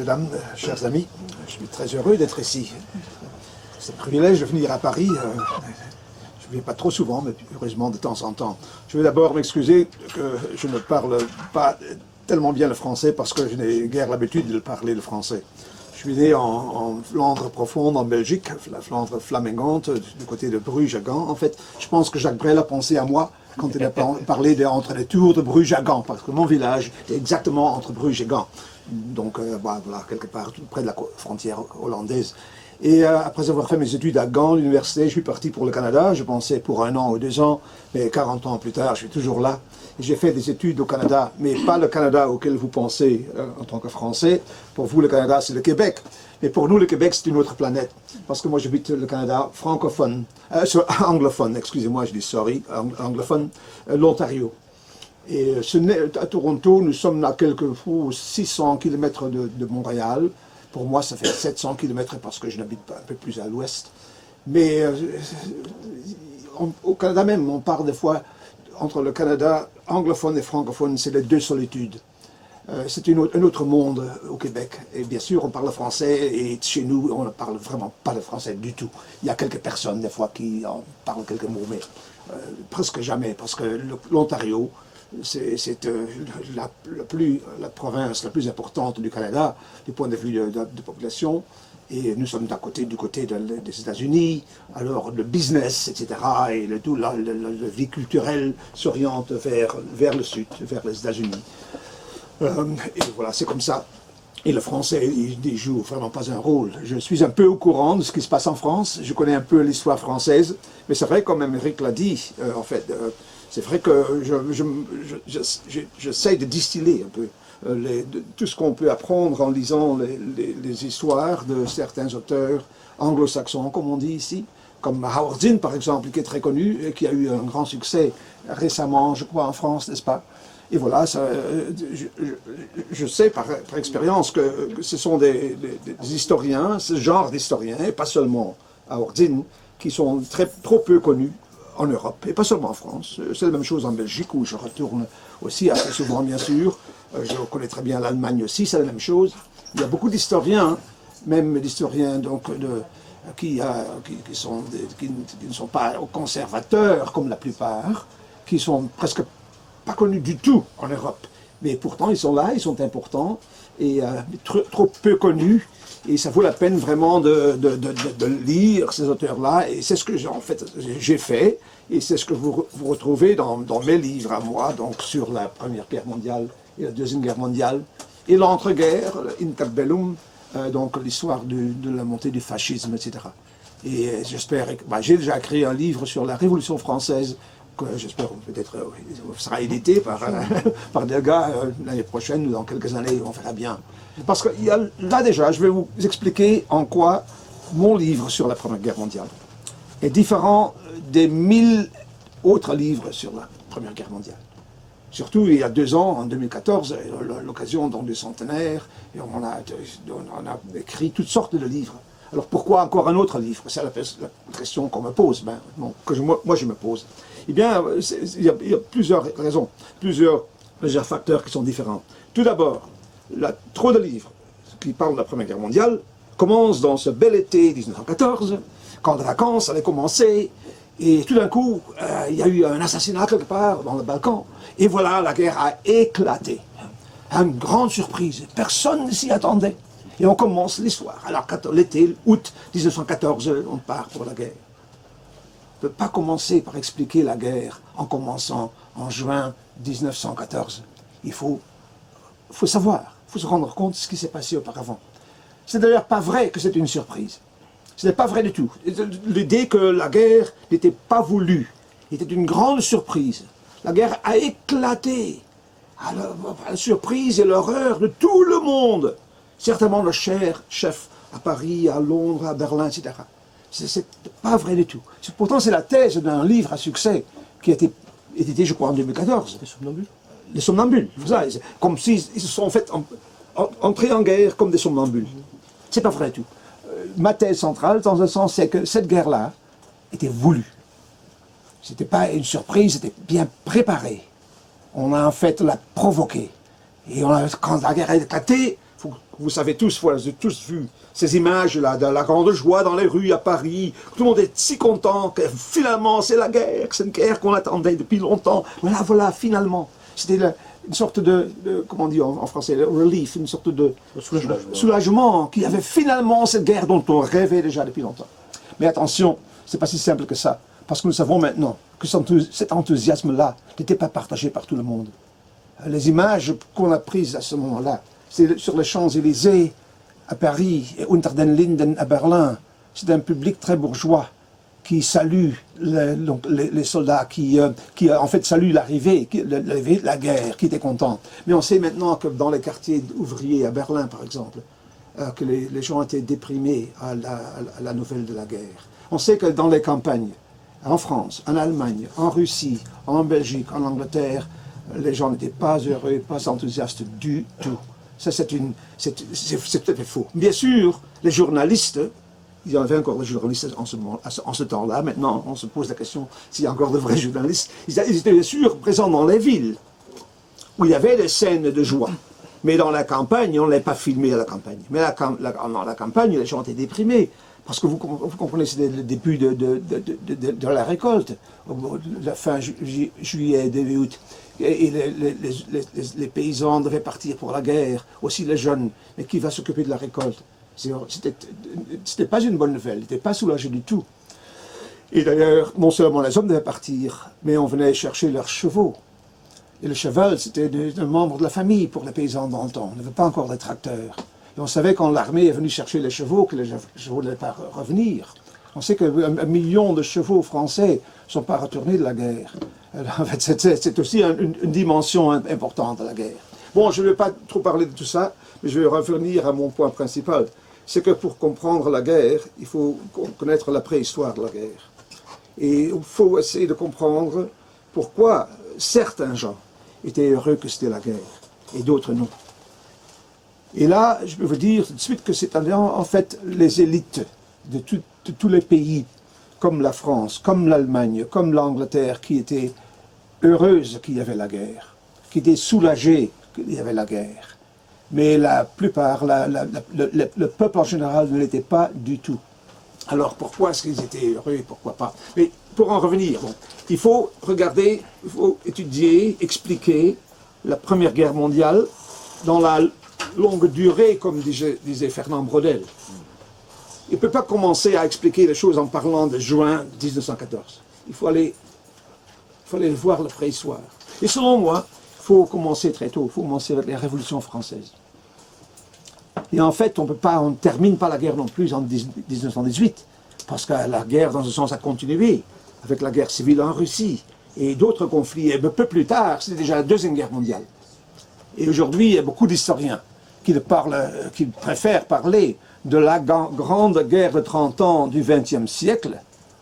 mesdames, chers amis, je suis très heureux d'être ici. C'est un privilège de venir à Paris. Je ne viens pas trop souvent, mais heureusement de temps en temps. Je vais d'abord m'excuser que je ne parle pas tellement bien le français parce que je n'ai guère l'habitude de parler le français. Je suis né en Flandre profonde, en Belgique, la Flandre flamingante, du côté de Bruges à Gand. En fait, je pense que Jacques Brel a pensé à moi quand il a parlé entre les tours de Bruges à Gand, parce que mon village est exactement entre Bruges et Gand. Donc voilà, quelque part tout près de la frontière hollandaise. Et après avoir fait mes études à Gand, l'université, je suis parti pour le Canada. Je pensais pour 1 an ou 2 ans, mais 40 ans plus tard, je suis toujours là. J'ai fait des études au Canada, mais pas le Canada auquel vous pensez en tant que Français. Pour vous, le Canada, c'est le Québec. Mais pour nous, le Québec, c'est une autre planète. Parce que moi, j'habite le Canada francophone, anglophone, excusez-moi, je dis sorry, anglophone, l'Ontario. Et à Toronto, nous sommes à quelques 600 km de Montréal. Pour moi, ça fait 700 km parce que je n'habite pas un peu plus à l'ouest. Mais au Canada même, on parle des fois entre le Canada anglophone et francophone, c'est les deux solitudes. C'est un autre monde au Québec. Et bien sûr, on parle français et chez nous, on ne parle vraiment pas le français du tout. Il y a quelques personnes, des fois, qui en parlent quelques mots, mais presque jamais, parce que l'Ontario, c'est la province la plus importante du Canada du point de vue de population, et nous sommes du côté des États-Unis. Alors le business, etc., et la vie culturelle s'oriente vers le sud, vers les États-Unis. Et voilà, c'est comme ça. Et le français, il joue vraiment pas un rôle. Je suis un peu au courant de ce qui se passe en France, je connais un peu l'histoire française, mais c'est vrai, comme Émeric l'a dit, en fait, c'est vrai que j'essaie de distiller un peu tout ce qu'on peut apprendre en lisant les histoires de certains auteurs anglo-saxons, comme on dit ici, comme Howard Zinn, par exemple, qui est très connu et qui a eu un grand succès récemment, je crois, en France, n'est-ce pas? Et voilà, je sais par expérience que ce sont des historiens, ce genre d'historiens, et pas seulement Howard Zinn, qui sont trop peu connus en Europe, et pas seulement en France. C'est la même chose en Belgique, où je retourne aussi assez souvent, bien sûr. Je connais très bien l'Allemagne aussi, c'est la même chose. Il y a beaucoup d'historiens, même d'historiens donc, qui ne sont pas conservateurs, comme la plupart, qui sont presque pas connus du tout en Europe. Mais pourtant, ils sont là, ils sont importants, et trop peu connus. Et ça vaut la peine vraiment de lire ces auteurs-là. Et c'est ce que j'ai fait. Et c'est ce que vous retrouvez dans mes livres à moi, donc sur la Première Guerre mondiale et la Deuxième Guerre mondiale. Et l'entre-guerre, l'interbellum, donc l'histoire de la montée du fascisme, etc. Et j'espère, j'ai déjà écrit un livre sur la Révolution française, que j'espère peut-être sera édité par des gars l'année prochaine ou dans quelques années, on verra bien. Parce que là déjà, je vais vous expliquer en quoi mon livre sur la Première Guerre mondiale est différent des 1000 autres livres sur la Première Guerre mondiale. Surtout il y a 2 ans, en 2014, l'occasion du centenaire, et on a écrit toutes sortes de livres. Alors pourquoi encore un autre livre? C'est la question qu'on me pose, que moi je me pose. Eh bien, il y a plusieurs raisons, plusieurs facteurs qui sont différents. Tout d'abord, trop de livres qui parlent de la Première Guerre mondiale commencent dans ce bel été 1914, quand les vacances allaient commencer, et tout d'un coup, il y a eu un assassinat quelque part dans le Balkan, et voilà, la guerre a éclaté. Une grande surprise, personne ne s'y attendait. Et on commence l'histoire. Alors, l'été, août 1914, on part pour la guerre. On ne peut pas commencer par expliquer la guerre en commençant en juin 1914. Il faut savoir, il faut se rendre compte de ce qui s'est passé auparavant. C'est d'ailleurs pas vrai que c'est une surprise. Ce n'est pas vrai du tout. L'idée que la guerre n'était pas voulue était une grande surprise. La guerre a éclaté à la surprise et l'horreur de tout le monde. Certainement le chef à Paris, à Londres, à Berlin, etc. C'est pas vrai du tout. Pourtant, c'est la thèse d'un livre à succès qui a été édité, je crois, en 2014. Les somnambules. Les somnambules, ça, comme s'ils se sont en fait entrés en guerre comme des somnambules. C'est pas vrai du tout. Ma thèse centrale, dans un sens, c'est que cette guerre-là était voulue. C'était pas une surprise, c'était bien préparé. On a en fait la provoqué. Et quand la guerre a éclaté, il faut Vous savez tous, vous avez tous vu ces images-là, de la grande joie dans les rues à Paris. Tout le monde est si content que finalement c'est la guerre, c'est une guerre qu'on attendait depuis longtemps. Voilà, finalement. C'était une sorte comment on dit en français, le relief, une sorte de soulagement, qu'il y avait finalement cette guerre dont on rêvait déjà depuis longtemps. Mais attention, c'est pas si simple que ça, parce que nous savons maintenant que cet enthousiasme-là n'était pas partagé par tout le monde. Les images qu'on a prises à ce moment-là, c'est sur les Champs-Élysées à Paris et Unter den Linden à Berlin. C'est un public très bourgeois qui salue les soldats, qui en fait saluent l'arrivée, la guerre, qui étaient contents. Mais on sait maintenant que dans les quartiers ouvriers à Berlin, par exemple, que les gens étaient déprimés à la nouvelle de la guerre. On sait que dans les campagnes, en France, en Allemagne, en Russie, en Belgique, en Angleterre, les gens n'étaient pas heureux, pas enthousiastes du tout. Ça, c'est peut-être faux. Bien sûr, les journalistes, il y en avait encore des journalistes en ce temps-là. Maintenant, on se pose la question s'il y a encore de vrais journalistes. Ils étaient bien sûr présents dans les villes, où il y avait des scènes de joie. Mais dans la campagne, on ne l'a pas filmé à la campagne. Mais dans la campagne, les gens étaient déprimés. Parce que vous comprenez, c'était le début de la récolte, la fin juillet, début août. Et les paysans devaient partir pour la guerre, aussi les jeunes. Mais qui va s'occuper de la récolte? C'était pas une bonne nouvelle, ils n'étaient pas soulagés du tout. Et d'ailleurs, non seulement les hommes devaient partir, mais on venait chercher leurs chevaux. Et le cheval, c'était un membre de la famille pour les paysans dans le temps. On n'avait pas encore des tracteurs. Et on savait quand l'armée est venue chercher les chevaux, que les chevaux n'allaient pas revenir. On sait qu'un million de chevaux français ne sont pas retournés de la guerre. En fait, c'est aussi une dimension importante de la guerre. Bon, je ne vais pas trop parler de tout ça, mais je vais revenir à mon point principal. C'est que pour comprendre la guerre, il faut connaître la préhistoire de la guerre. Et il faut essayer de comprendre pourquoi certains gens étaient heureux que c'était la guerre, et d'autres non. Et là, je peux vous dire tout de suite que c'est en fait les élites de tous les pays, comme la France, comme l'Allemagne, comme l'Angleterre, qui étaient heureuses qu'il y avait la guerre, qui étaient soulagées qu'il y avait la guerre. Mais la plupart, le peuple en général ne l'était pas du tout. Alors pourquoi est-ce qu'ils étaient heureux et pourquoi pas? Mais pour en revenir, bon, il faut regarder, il faut étudier, expliquer la Première Guerre mondiale dans la longue durée, comme disait Fernand Braudel. Il ne peut pas commencer à expliquer les choses en parlant de juin 1914. Il faut aller voir la préhistoire. Et selon moi, il faut commencer très tôt, il faut commencer avec la Révolution française. Et en fait, on ne termine pas la guerre non plus en 1918, parce que la guerre, dans ce sens, a continué, avec la guerre civile en Russie, et d'autres conflits. Et un peu plus tard, c'était déjà la Deuxième Guerre mondiale. Et aujourd'hui, il y a beaucoup d'historiens qui préfèrent parler de la grande guerre de 30 ans du XXe siècle,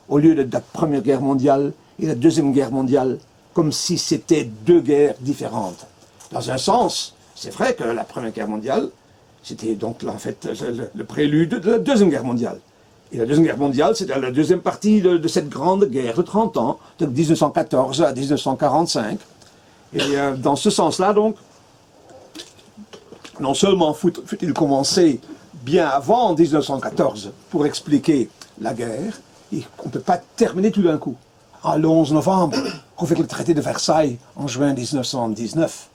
au lieu de la Première Guerre mondiale et la Deuxième Guerre mondiale, comme si c'était deux guerres différentes. Dans un sens, c'est vrai que la Première Guerre mondiale, c'était donc en fait le prélude de la Deuxième Guerre mondiale. Et la Deuxième Guerre mondiale, c'était la deuxième partie de cette grande guerre de 30 ans, de 1914 à 1945. Et dans ce sens-là, donc, non seulement faut-il commencer bien avant 1914 pour expliquer la guerre, et qu'on ne peut pas terminer tout d'un coup. Le 11 novembre, avec le traité de Versailles en juin 1919,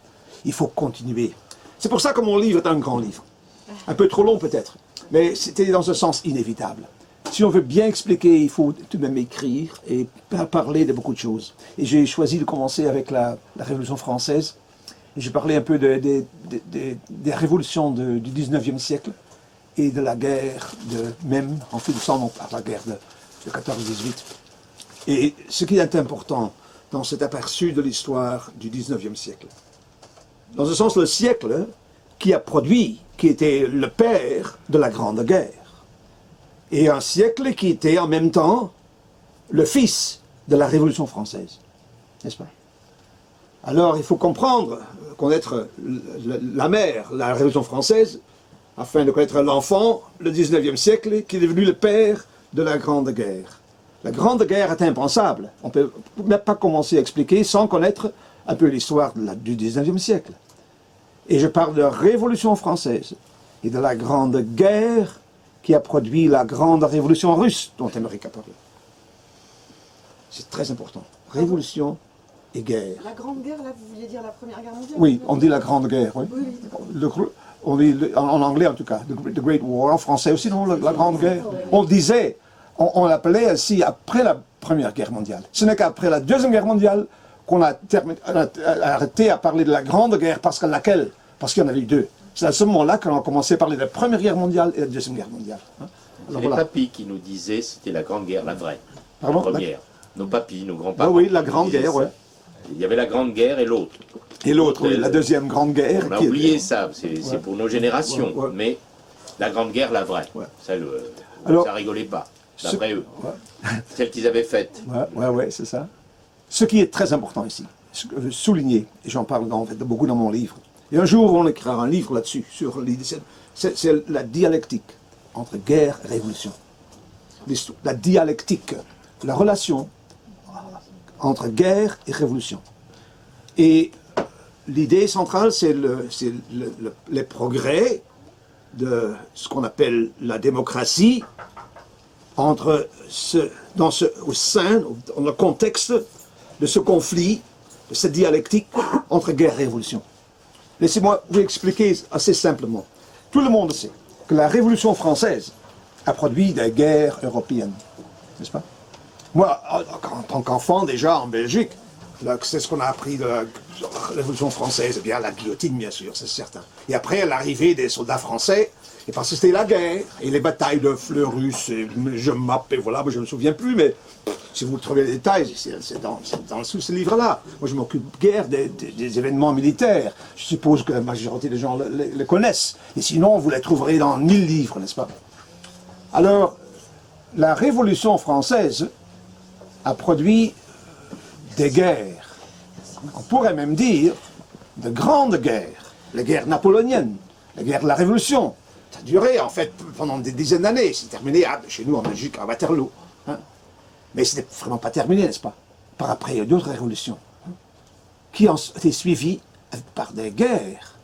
il faut continuer. C'est pour ça que mon livre est un grand livre. Un peu trop long peut-être, mais c'était dans ce sens inévitable. Si on veut bien expliquer, il faut tout de même écrire et parler de beaucoup de choses. Et j'ai choisi de commencer avec la Révolution française. Et j'ai parlé un peu des révolutions du 19e siècle et de la guerre, même en finissant par la guerre de 14-18. Et ce qui est important dans cet aperçu de l'histoire du 19e siècle. Dans ce sens, le siècle qui a produit, qui était le père de la Grande Guerre. Et un siècle qui était en même temps le fils de la Révolution française. N'est-ce pas? Alors il faut comprendre, connaître la mère, la Révolution française, afin de connaître l'enfant, le 19e siècle, qui est devenu le père de la Grande Guerre. La Grande Guerre est impensable. On ne peut même pas commencer à expliquer sans connaître un peu l'histoire du 19e siècle. Et je parle de Révolution française. et de la Grande Guerre qui a produit la Grande Révolution russe dont Émeric a parlé. C'est très important. Révolution et guerre. La Grande Guerre, là, vous vouliez dire la Première Guerre mondiale? Oui, on dit la Grande Guerre, oui. Oui, On dit, en anglais en tout cas, the Great War, en français aussi, non, la Grande Guerre. On disait, on l'appelait ainsi après la Première Guerre mondiale. Ce n'est qu'après la Deuxième Guerre mondiale qu'on a arrêté à parler de la Grande Guerre, parce qu'il y en avait eu deux. C'est à ce moment-là qu'on a commencé à parler de la Première Guerre mondiale et de la Deuxième Guerre mondiale. C'est les papis qui nous disaient c'était la Grande Guerre, la vraie, Pardon, la première. Nos papis, nos grands-parents. Oui, la Grande Guerre, oui. Il y avait la Grande Guerre et l'autre. Et l'autre, oui, la Deuxième Grande Guerre. On a oublié ça, c'est pour nos générations. Ouais. Mais la Grande Guerre, la vraie, Ouais. ça rigolait pas, d'après eux. Ouais. Celle qu'ils avaient faite. Ouais, c'est ça. Ce qui est très important ici, ce que je veux souligner, et j'en parle en fait beaucoup dans mon livre, et un jour on écrira un livre là-dessus, sur c'est la dialectique entre guerre et révolution. La dialectique, la relation entre guerre et révolution. Et l'idée centrale, c'est les progrès de ce qu'on appelle la démocratie entre au sein, dans le contexte de ce conflit, de cette dialectique entre guerre et révolution. Laissez-moi vous expliquer assez simplement. Tout le monde sait que la Révolution française a produit des guerres européennes, n'est-ce pas? Moi, en tant qu'enfant, déjà en Belgique, c'est ce qu'on a appris de la Révolution française, eh bien la guillotine, bien sûr, c'est certain. Et après, l'arrivée des soldats français, et parce que c'était la guerre, et les batailles de Fleurus, et je mappe, et voilà, je ne me souviens plus, mais si vous trouvez les détails, c'est dans ce livre-là. Moi, je m'occupe guère des événements militaires. Je suppose que la majorité des gens les connaissent. Et sinon, vous les trouverez dans 1000 livres, n'est-ce pas? Alors, la Révolution française a produit des guerres. On pourrait même dire de grandes guerres. Les guerres napoléoniennes, les guerres de la Révolution. Ça a duré, en fait, pendant des dizaines d'années. C'est terminé chez nous, en Belgique, à Waterloo. Hein. Mais ce n'est vraiment pas terminé, n'est-ce pas? Par après, il y a d'autres révolutions qui ont été suivies par des guerres.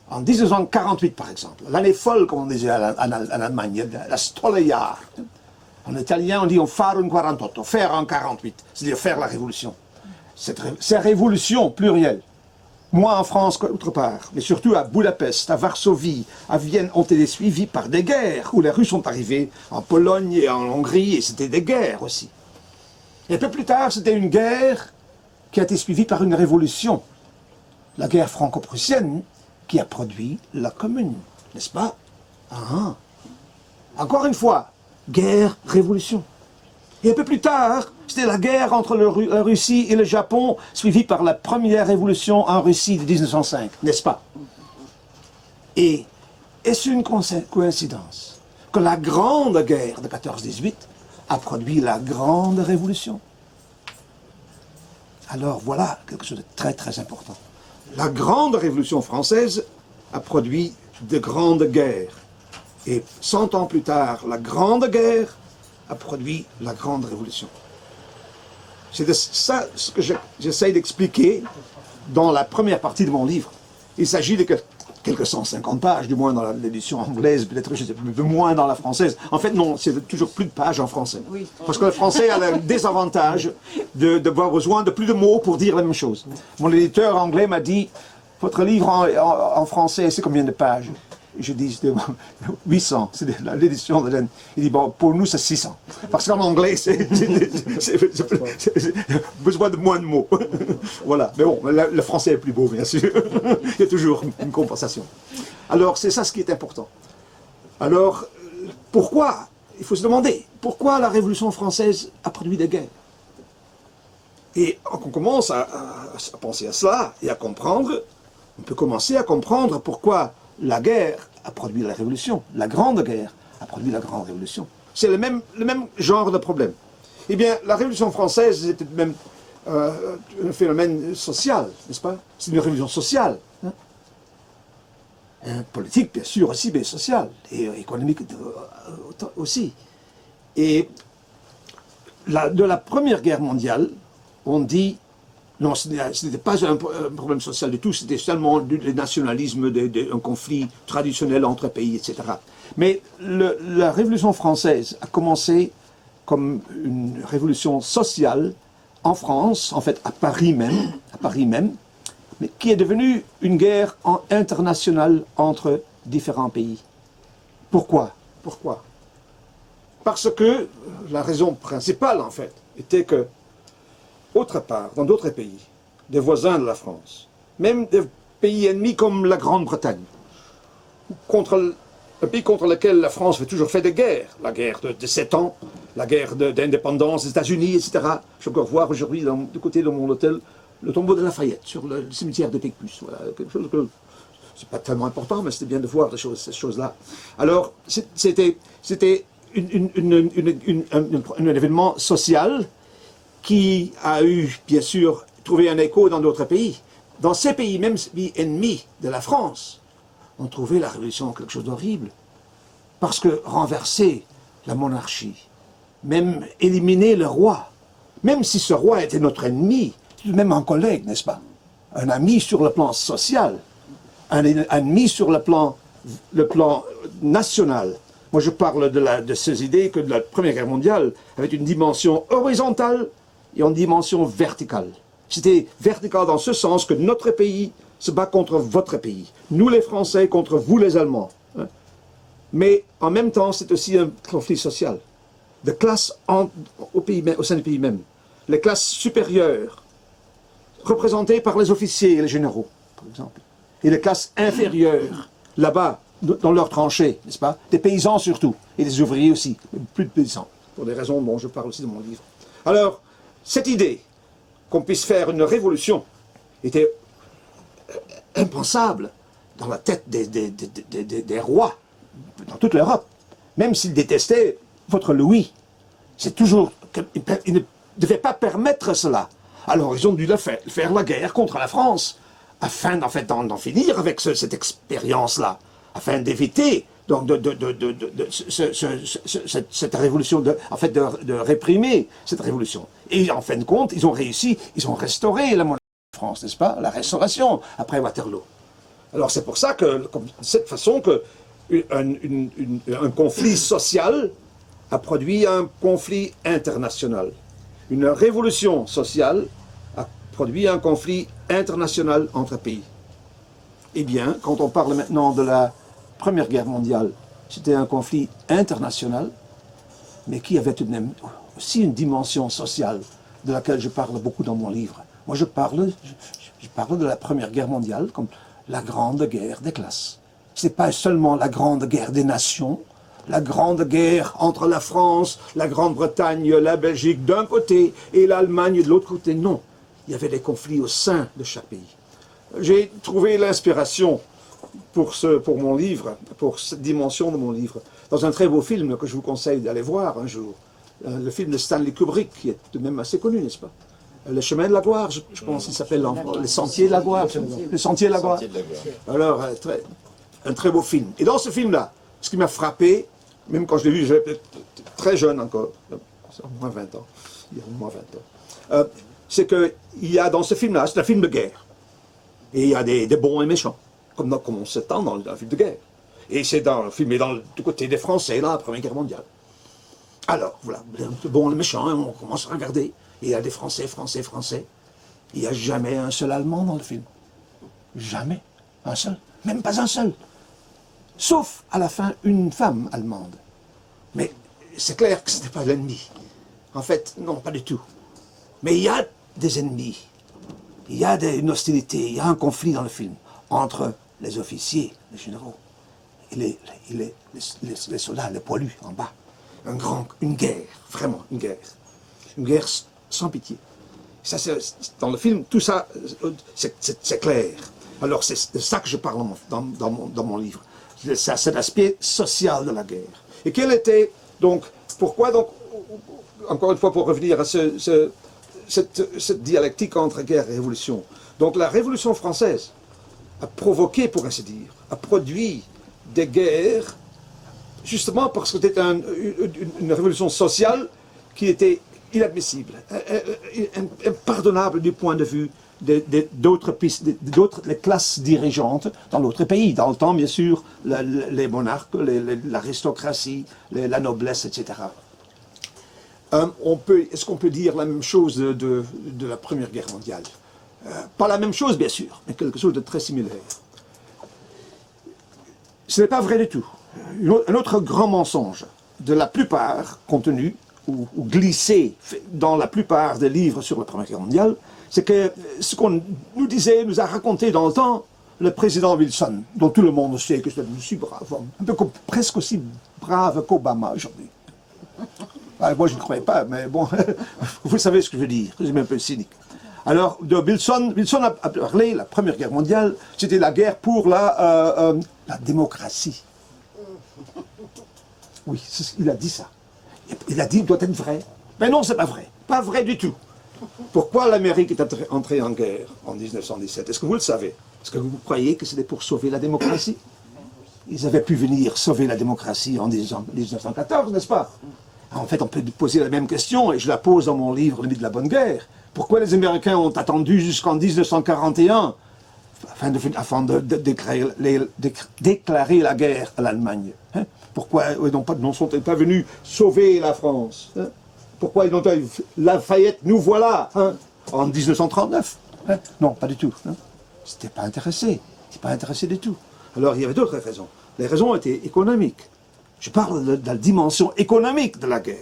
En 1948, par exemple, l'année folle, comme on disait en Allemagne, la Stolejahr. En italien, on dit fare un 48, faire en 48, c'est-à-dire faire la révolution. C'est révolution plurielle. Moins en France qu'autre part, mais surtout à Budapest, à Varsovie, à Vienne, ont été suivis par des guerres, où les Russes sont arrivés en Pologne et en Hongrie, et c'était des guerres aussi. Et un peu plus tard, c'était une guerre qui a été suivie par une révolution. La guerre franco-prussienne, qui a produit la Commune, n'est-ce pas? Encore une fois, guerre, révolution. Et un peu plus tard, c'était la guerre entre la Russie et le Japon, suivie par la première révolution en Russie de 1905, n'est-ce pas? Et est-ce une coïncidence que la grande guerre de 14-18 a produit la grande révolution? Alors voilà quelque chose de très très important. La grande révolution française a produit de grandes guerres. Et 100 ans plus tard, la grande guerre a produit la grande révolution. C'est ça ce que j'essaie d'expliquer dans la première partie de mon livre. Il s'agit de quelques 150 pages, du moins dans l'édition anglaise, peut-être un peu moins dans la française. En fait, non, c'est toujours plus de pages en français. Oui. Parce que le français a le désavantage d'avoir besoin de plus de mots pour dire la même chose. Mon éditeur anglais m'a dit, votre livre en français, c'est combien de pages? Je dis 800, c'est l'édition de l'Aisne. Il dit, bon, pour nous, c'est 600. Parce qu'en anglais, c'est besoin de moins de mots. Voilà. Mais bon, le français est plus beau, bien sûr. Il y a toujours une compensation. Alors, c'est ça ce qui est important. Alors, pourquoi? Il faut se demander, pourquoi la Révolution française a produit des guerres? Et quand on commence à penser à cela et à comprendre, on peut commencer à comprendre pourquoi la guerre a produit la révolution. La grande guerre a produit la grande révolution. C'est le même genre de problème. Eh bien, la Révolution française était même un phénomène social, n'est-ce pas? C'est une révolution sociale. Politique, bien sûr, aussi, mais sociale. Et économique aussi. Et de la Première Guerre mondiale, on dit Non, ce n'était pas un problème social du tout, c'était seulement le nationalisme, un conflit traditionnel entre pays, etc. Mais la Révolution française a commencé comme une révolution sociale en France, en fait à Paris même, mais qui est devenue une guerre internationale entre différents pays. Pourquoi? Parce que la raison principale, en fait, était que, autre part, dans d'autres pays, des voisins de la France, même des pays ennemis comme la Grande-Bretagne, un pays contre lequel la France a toujours fait des guerres, la guerre de 7 ans, la guerre d'indépendance des États-Unis, etc. Je peux encore voir aujourd'hui, du côté de mon hôtel, le tombeau de Lafayette, sur le cimetière de Picpus. Voilà, quelque chose que c'est pas tellement important, mais c'était bien de voir ces choses-là. Alors, c'était un événement social qui a eu, bien sûr, trouvé un écho dans d'autres pays. Dans ces pays, même pays ennemis de la France, on trouvait la Révolution quelque chose d'horrible. Parce que renverser la monarchie, même éliminer le roi, même si ce roi était notre ennemi, tout de même un collègue, n'est-ce pas? Un ami sur le plan social, un ennemi sur le plan national. Moi, je parle de ces idées que la Première Guerre mondiale avait une dimension horizontale et une dimension verticale. C'était vertical dans ce sens que notre pays se bat contre votre pays. Nous, les Français, contre vous, les Allemands. Hein. Mais en même temps, c'est aussi un conflit social. De classes au sein du pays même. Les classes supérieures, représentées par les officiers et les généraux, par exemple. Et les classes inférieures, là-bas, dans leurs tranchées, n'est-ce pas? Des paysans surtout, et des ouvriers aussi, mais plus de paysans, pour des raisons dont je parle aussi dans mon livre. Alors, cette idée qu'on puisse faire une révolution était impensable dans la tête des rois dans toute l'Europe, même s'ils détestaient votre Louis. C'est toujours qu'ils ne devaient pas permettre cela. Alors ils ont dû faire la guerre contre la France, afin d'en finir avec cette expérience-là, afin d'éviter cette révolution, de réprimer cette révolution. Et en fin de compte, ils ont réussi, ils ont restauré la monarchie de France, n'est-ce pas? La restauration après Waterloo. Alors c'est pour ça que, de cette façon, que un conflit social a produit un conflit international. Une révolution sociale a produit un conflit international entre pays. Eh bien, quand on parle maintenant de la Première Guerre mondiale, c'était un conflit international, mais qui avait tout de même aussi une dimension sociale, de laquelle je parle beaucoup dans mon livre. Moi, je parle de la Première Guerre mondiale comme la grande guerre des classes. Ce n'est pas seulement la grande guerre des nations, la grande guerre entre la France, la Grande-Bretagne, la Belgique d'un côté et l'Allemagne de l'autre côté. Non, il y avait des conflits au sein de chaque pays. J'ai trouvé l'inspiration pour mon livre, pour cette dimension de mon livre, dans un très beau film que je vous conseille d'aller voir un jour. Le film de Stanley Kubrick, qui est tout de même assez connu, n'est-ce pas? Le chemin de la gloire, je pense qu'il s'appelle Les Sentiers de la gloire. Les Sentiers de la gloire. Alors, un très beau film. Et dans ce film-là, ce qui m'a frappé, même quand je l'ai vu, j'étais très jeune encore, au moins 20 ans, il y a au moins 20 ans, c'est qu'il y a dans ce film-là, c'est un film de guerre. Et il y a des bons et méchants, comme on s'attend dans un film de guerre. Et c'est dans le film, du côté des Français, dans la Première Guerre mondiale. Alors, voilà, le bon et le méchant, on commence à regarder. Et il y a des Français. Il n'y a jamais un seul Allemand dans le film. Jamais. Un seul. Même pas un seul. Sauf, à la fin, une femme allemande. Mais c'est clair que ce n'était pas l'ennemi. En fait, non, pas du tout. Mais il y a des ennemis. Il y a une hostilité, il y a un conflit dans le film entre les officiers, les généraux, et les soldats, les poilus en bas. Une guerre, vraiment une guerre. Une guerre sans pitié. Ça, dans le film, tout ça, c'est clair. Alors c'est de ça que je parle dans mon livre. C'est l'aspect social de la guerre. Et quel était, donc, pourquoi donc, encore une fois pour revenir à cette dialectique entre guerre et révolution. Donc la Révolution française a provoqué, pour ainsi dire, a produit des guerres, justement parce que c'était une révolution sociale qui inadmissible, impardonnable du point de vue d'autres les classes dirigeantes dans l'autre pays. Dans le temps, bien sûr, les monarques, l'aristocratie, la noblesse, etc. Est-ce qu'on peut dire la même chose de la Première Guerre mondiale? Pas la même chose, bien sûr, mais quelque chose de très similaire. Ce n'est pas vrai du tout. Un autre grand mensonge de la plupart contenu ou glissé dans la plupart des livres sur la Première Guerre mondiale, c'est que ce qu'on nous a raconté dans le temps le président Wilson, dont tout le monde sait que c'est aussi brave, presque aussi brave qu'Obama aujourd'hui. Moi, je ne croyais pas, mais bon, vous savez ce que je veux dire, je suis un peu cynique. Alors, Wilson a parlé, la Première Guerre mondiale, c'était la guerre pour la démocratie. Oui, il a dit ça. Il a dit, il doit être vrai. Mais non, c'est pas vrai. Pas vrai du tout. Pourquoi l'Amérique est entrée en guerre en 1917? Est-ce que vous le savez? Est-ce que vous croyez que c'était pour sauver la démocratie? Ils avaient pu venir sauver la démocratie en 1914, n'est-ce pas? En fait, on peut poser la même question, et je la pose dans mon livre « Le mythe de la bonne guerre ». Pourquoi les Américains ont attendu jusqu'en 1941 afin de déclarer la guerre à l'Allemagne, hein? Pourquoi ils ne sont-ils pas venus sauver la France, hein? Pourquoi ils n'ont pas dit « Lafayette, nous voilà, hein » en 1939, hein? Non, pas du tout. Hein? C'était pas intéressé. C'était pas intéressé du tout. Alors, il y avait d'autres raisons. Les raisons étaient économiques. Je parle de la dimension économique de la guerre.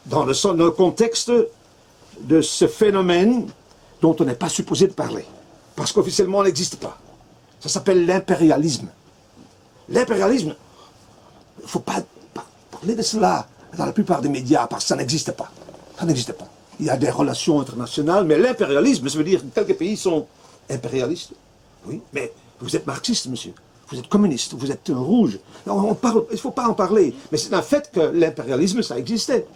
Dans le contexte de ce phénomène dont on n'est pas supposé de parler. Parce qu'officiellement, il n'existe pas. Ça s'appelle l'impérialisme. L'impérialisme, il ne faut pas parler de cela dans la plupart des médias, parce que ça n'existe pas. Ça n'existe pas. Il y a des relations internationales, mais l'impérialisme, ça veut dire que quelques pays sont impérialistes. Oui, mais vous êtes marxiste, monsieur. Vous êtes communiste, vous êtes rouge. Il ne faut pas en parler. Mais c'est un fait que l'impérialisme, ça existait.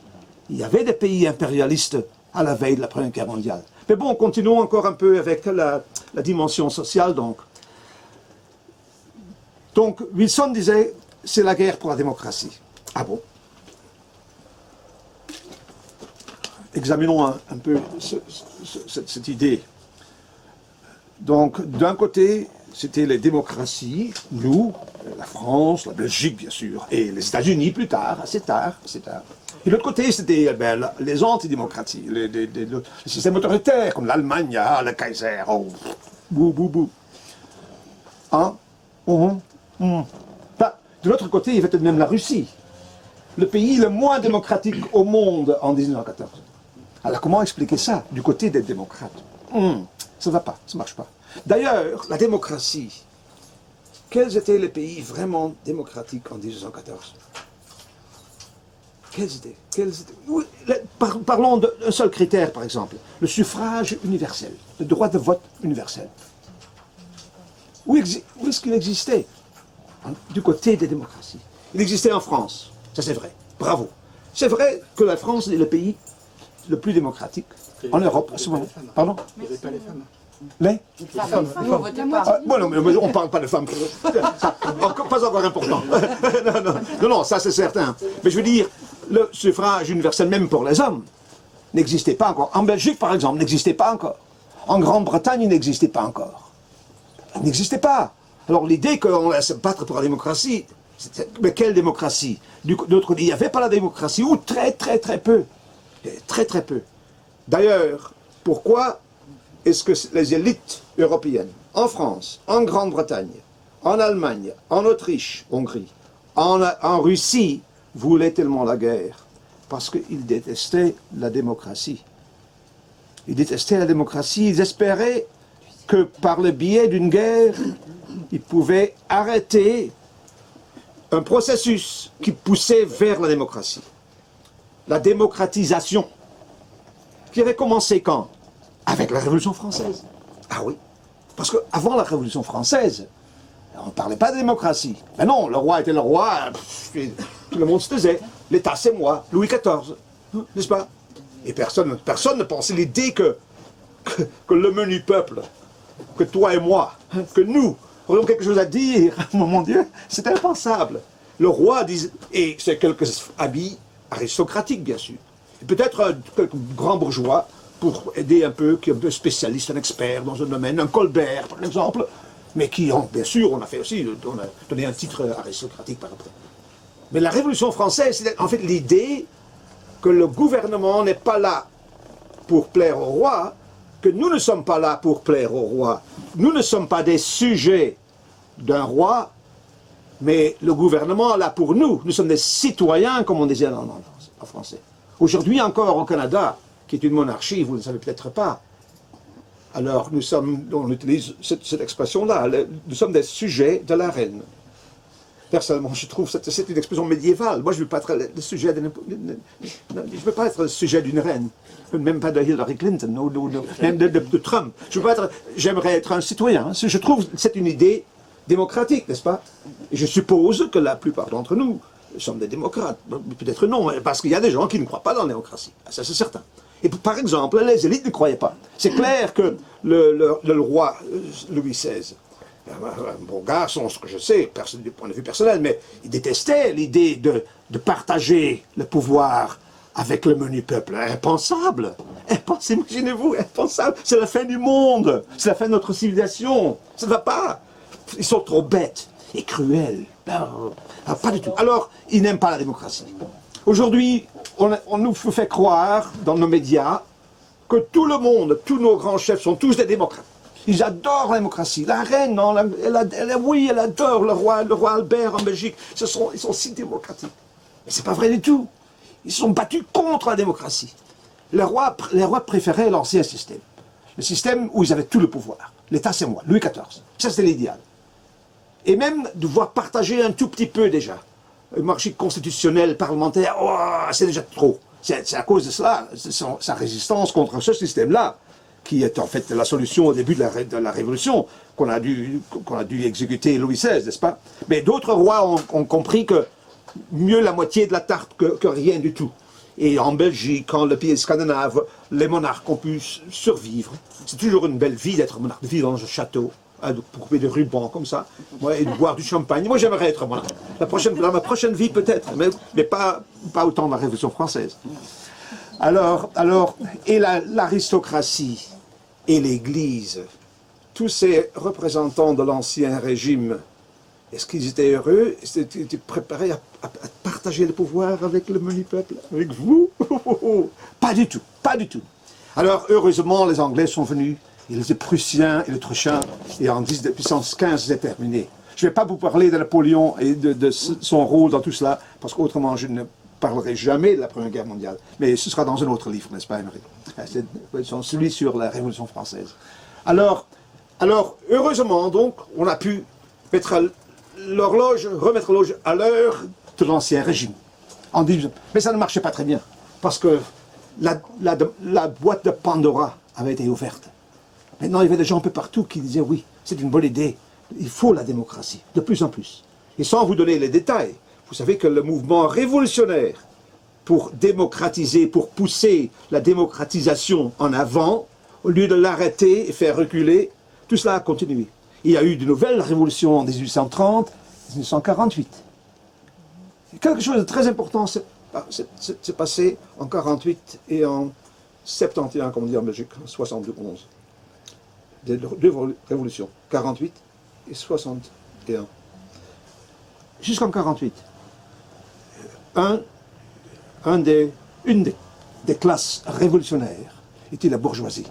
Il y avait des pays impérialistes à la veille de la Première Guerre mondiale. Mais bon, continuons encore un peu avec la dimension sociale, donc. Donc, Wilson disait, c'est la guerre pour la démocratie. Ah bon? Examinons un peu cette idée. Donc, d'un côté, c'était les démocraties, nous, la France, la Belgique, bien sûr, et les États-Unis plus tard, assez tard. Et de l'autre côté, c'était les antidémocraties, les systèmes autoritaires, comme l'Allemagne, le Kaiser, oh, bou. Hein? De l'autre côté, il y avait tout de même la Russie, le pays le moins démocratique au monde en 1914. Alors, comment expliquer ça, du côté des démocrates? Ça ne va pas, ça ne marche pas. D'ailleurs, la démocratie, quels étaient les pays vraiment démocratiques en 1914? Quels étaient? Parlons d'un seul critère, par exemple, le suffrage universel, le droit de vote universel. Où est-ce qu'il existait? Du côté des démocraties. Il existait en France, ça c'est vrai, bravo. C'est vrai que la France est le pays le plus démocratique en Europe à ce moment. Pardon? Il n'y avait pas les femmes. Nous, on votait pas. Bon, non, mais on ne parle pas de femmes. Pas encore important. Non, ça c'est certain. Mais je veux dire, le suffrage universel, même pour les hommes, n'existait pas encore. En Belgique, par exemple, n'existait pas encore. En Grande-Bretagne, il n'existait pas encore. Il n'existait pas. Alors l'idée qu'on allait se battre pour la démocratie, mais quelle démocratie? D'autre côté, il n'y avait pas la démocratie, ou très peu. Très peu. D'ailleurs, pourquoi est-ce que les élites européennes, en France, en Grande-Bretagne, en Allemagne, en Autriche, Hongrie, en Russie, voulaient tellement la guerre? Parce qu'ils détestaient la démocratie. Ils détestaient la démocratie, ils espéraient que par le biais d'une guerre, ils pouvaient arrêter un processus qui poussait vers la démocratie. La démocratisation, qui avait commencé quand? Avec la Révolution française. Ah oui, parce qu'avant la Révolution française, on ne parlait pas de démocratie. Mais non, le roi était le roi, tout le monde se taisait. L'État c'est moi, Louis XIV, n'est-ce pas? Et personne ne pensait l'idée que le menu peuple, que toi et moi, que nous, aurions quelque chose à dire. Mon Dieu, c'est impensable. Le roi disait, et c'est quelques habits aristocratiques bien sûr, Et peut-être quelques grands bourgeois, pour aider un peu, qui est un peu spécialiste, un expert dans un domaine, un Colbert par exemple, mais qui ont, bien sûr, on a donné un titre aristocratique par après. Mais la Révolution française, c'est en fait l'idée que le gouvernement n'est pas là pour plaire au roi, que nous ne sommes pas là pour plaire au roi. Nous ne sommes pas des sujets d'un roi, mais le gouvernement est là pour nous. Nous sommes des citoyens, comme on disait en français. Aujourd'hui encore au Canada, qui est une monarchie, vous ne le savez peut-être pas. Alors on utilise cette expression-là, nous sommes des sujets de la reine. Personnellement, je trouve que c'est une expression médiévale. Moi, je ne veux pas être le sujet le sujet d'une reine, même pas de Hillary Clinton, ou même de Trump. J'aimerais être un citoyen. Je trouve que c'est une idée démocratique, n'est-ce pas? Et je suppose que la plupart d'entre nous sommes des démocrates. Peut-être non, parce qu'il y a des gens qui ne croient pas dans la démocratie. Ça, c'est certain. Et par exemple, les élites ne croyaient pas. C'est clair que le roi Louis XVI, un bon garçon, ce que je sais, du point de vue personnel, mais il détestait l'idée de partager le pouvoir avec le menu peuple. Impensable. Imaginez-vous, impensable. C'est la fin du monde. C'est la fin de notre civilisation. Ça ne va pas. Ils sont trop bêtes et cruels. Pas du tout. Alors, ils n'aiment pas la démocratie. Aujourd'hui, on nous fait croire, dans nos médias, que tout le monde, tous nos grands chefs sont tous des démocrates. Ils adorent la démocratie. La reine, non, elle adore le roi Albert en Belgique. Ils sont si démocratiques. Mais c'est pas vrai du tout. Ils se sont battus contre la démocratie. Les rois préféraient l'ancien système. Le système où ils avaient tout le pouvoir. L'État, c'est moi, Louis XIV. Ça, c'était l'idéal. Et même de voir partager un tout petit peu déjà. Une monarchie constitutionnelle, parlementaire, oh, c'est déjà trop. C'est à cause de cela, sa résistance contre ce système-là, qui est en fait la solution au début de la Révolution, qu'on a dû exécuter Louis XVI, n'est-ce pas? Mais d'autres rois ont compris que mieux la moitié de la tarte que rien du tout. Et en Belgique, quand le pays scandinave, les monarques ont pu survivre. C'est toujours une belle vie d'être monarque, de vivre dans un château, pour couper des rubans comme ça, et de boire du champagne. Moi, j'aimerais être monarque. Dans ma prochaine vie, peut-être, mais pas autant dans la Révolution française. Alors, et l'aristocratie et l'Église, tous ces représentants de l'Ancien Régime, est-ce qu'ils étaient heureux? Est-ce qu'ils étaient préparés à partager le pouvoir avec le menu peuple? Avec vous? Pas du tout, pas du tout. Alors, heureusement, les Anglais sont venus, et les Prussiens et les Autrichiens, et en 1815, c'est terminé. Je ne vais pas vous parler de Napoléon et de son rôle dans tout cela, parce qu'autrement, je ne parlerai jamais de la Première Guerre mondiale. Mais ce sera dans un autre livre, n'est-ce pas, Emery? C'est celui sur la Révolution française. Alors, heureusement, donc, on a pu remettre l'horloge à l'heure de l'Ancien Régime. Mais ça ne marchait pas très bien, parce que la boîte de Pandora avait été ouverte. Maintenant, il y avait des gens un peu partout qui disaient, oui, c'est une bonne idée, il faut la démocratie, de plus en plus. Et sans vous donner les détails, vous savez que le mouvement révolutionnaire pour démocratiser, pour pousser la démocratisation en avant, au lieu de l'arrêter et faire reculer, tout cela a continué. Il y a eu de nouvelles révolutions en 1830, 1848. Quelque chose de très important s'est passé en 48 et en 71, comme on dit en Belgique, en 71. Deux révolutions, 48 et 61. Jusqu'en 48, une des classes révolutionnaires était la bourgeoisie.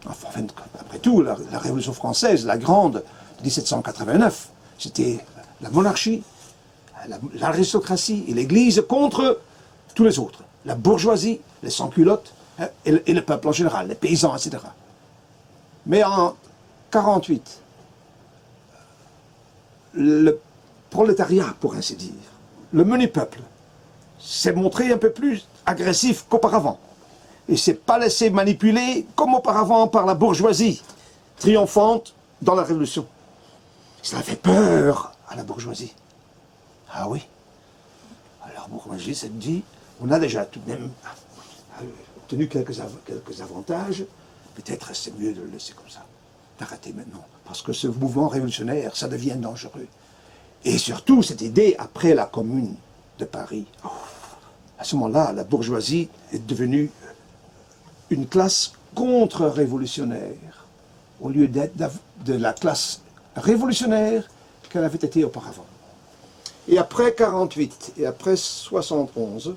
Enfin, après tout, la Révolution française, la grande, 1789, c'était la monarchie, l'aristocratie et l'Église contre tous les autres. La bourgeoisie, les sans-culottes et le peuple en général, les paysans, etc. Mais en 48, le prolétariat, pour ainsi dire, le menu peuple, s'est montré un peu plus agressif qu'auparavant. Et ne s'est pas laissé manipuler comme auparavant par la bourgeoisie, triomphante dans la Révolution. Cela fait peur à la bourgeoisie. Ah oui. Alors, la bourgeoisie s'est dit, on a déjà tout de même obtenu quelques avantages, peut-être c'est mieux de le laisser comme ça, d'arrêter maintenant. Parce que ce mouvement révolutionnaire, ça devient dangereux. Et surtout, cette idée, après la Commune de Paris, À ce moment-là, la bourgeoisie est devenue une classe contre-révolutionnaire, au lieu d'être de la classe révolutionnaire qu'elle avait été auparavant. Et après 1948 et après 1971,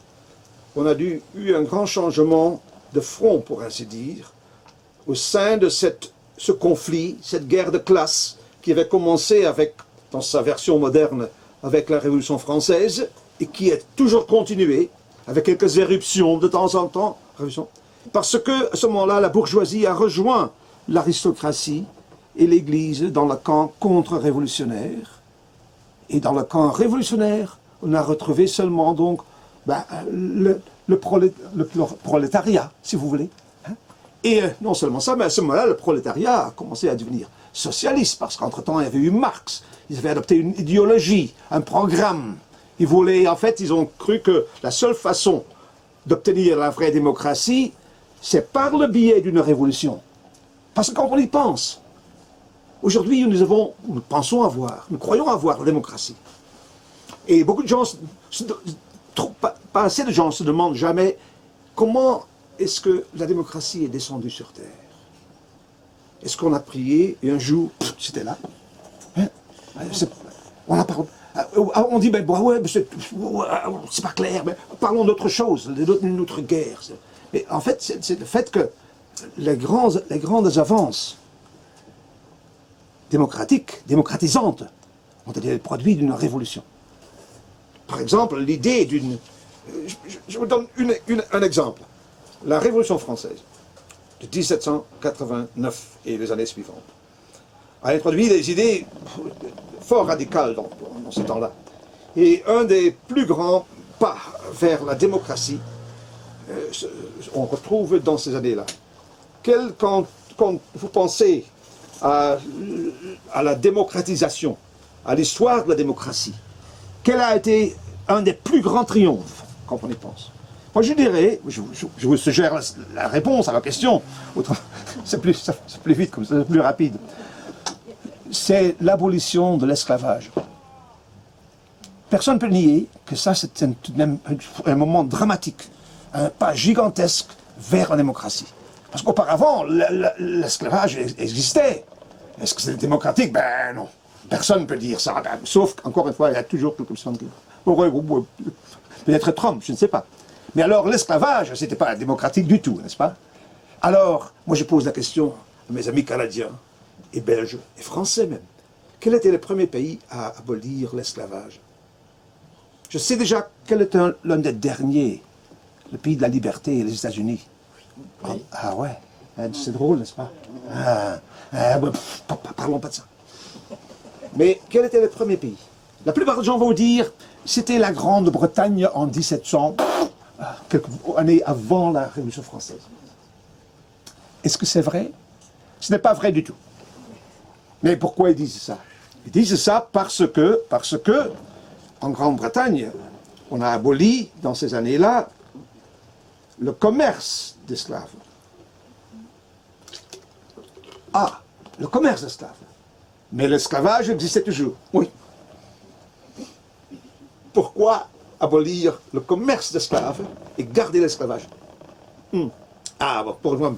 on a eu un grand changement de front, pour ainsi dire, au sein de ce conflit, cette guerre de classe qui avait commencé avec, dans sa version moderne, avec la Révolution française et qui est toujours continuée, avec quelques éruptions de temps en temps, parce que à ce moment-là, la bourgeoisie a rejoint l'aristocratie et l'Église dans le camp contre-révolutionnaire. Et dans le camp révolutionnaire, on a retrouvé seulement donc le prolétariat, si vous voulez. Et non seulement ça, mais à ce moment-là, le prolétariat a commencé à devenir socialiste, parce qu'entre-temps, il y avait eu Marx. Ils avaient adopté une idéologie, un programme. Ils voulaient, en fait, ils ont cru que la seule façon d'obtenir la vraie démocratie, c'est par le biais d'une révolution. Parce que quand on y pense, aujourd'hui, nous pensons avoir, nous croyons avoir la démocratie. Et beaucoup de gens, pas assez de gens se demandent jamais comment est-ce que la démocratie est descendue sur Terre. Est-ce qu'on a prié et un jour, c'était là. Hein? On dit, ouais, c'est pas clair, mais parlons d'autre chose, d'une autre guerre. Mais en fait, c'est le fait que les grandes avances démocratisantes, ont été le produit d'une révolution. Par exemple, l'idée d'une... Je vous donne un exemple. La Révolution française de 1789 et les années suivantes a introduit des idées fort radicales dans ce temps-là. Et un des plus grands pas vers la démocratie, on retrouve dans ces années-là. Quand vous pensez à la démocratisation, à l'histoire de la démocratie, quel a été un des plus grands triomphes, quand on y pense? Moi, je dirais, je vous suggère la réponse à la question, c'est plus vite, comme ça, c'est plus rapide. C'est l'abolition de l'esclavage. Personne ne peut nier que ça, c'est tout de même un moment dramatique, un pas gigantesque vers la démocratie. Parce qu'auparavant, l'esclavage existait. Est-ce que c'est démocratique? Ben non. Personne ne peut dire ça. Ben, sauf qu'encore une fois, il y a toujours quelque chose qui... Peut-être Trump, je ne sais pas. Mais alors, l'esclavage, ce n'était pas démocratique du tout, n'est-ce pas? Alors, moi je pose la question à mes amis canadiens, et belges, et français même. Quel était le premier pays à abolir l'esclavage? Je sais déjà quel était l'un des derniers, le pays de la liberté, les États-Unis. Oui. Ah ouais, c'est drôle, n'est-ce pas? Parlons pas de ça. Mais quel était le premier pays? La plupart des gens vont vous dire, c'était la Grande-Bretagne en 1700, quelques années avant la Révolution française. Est-ce que c'est vrai? Ce n'est pas vrai du tout. Mais pourquoi ils disent ça? Ils disent ça parce que en Grande-Bretagne, on a aboli, dans ces années-là, le commerce d'esclaves. Ah, le commerce d'esclaves. Mais l'esclavage existait toujours. Oui. Pourquoi abolir le commerce d'esclaves et garder l'esclavage? Ah, bon, pour moi,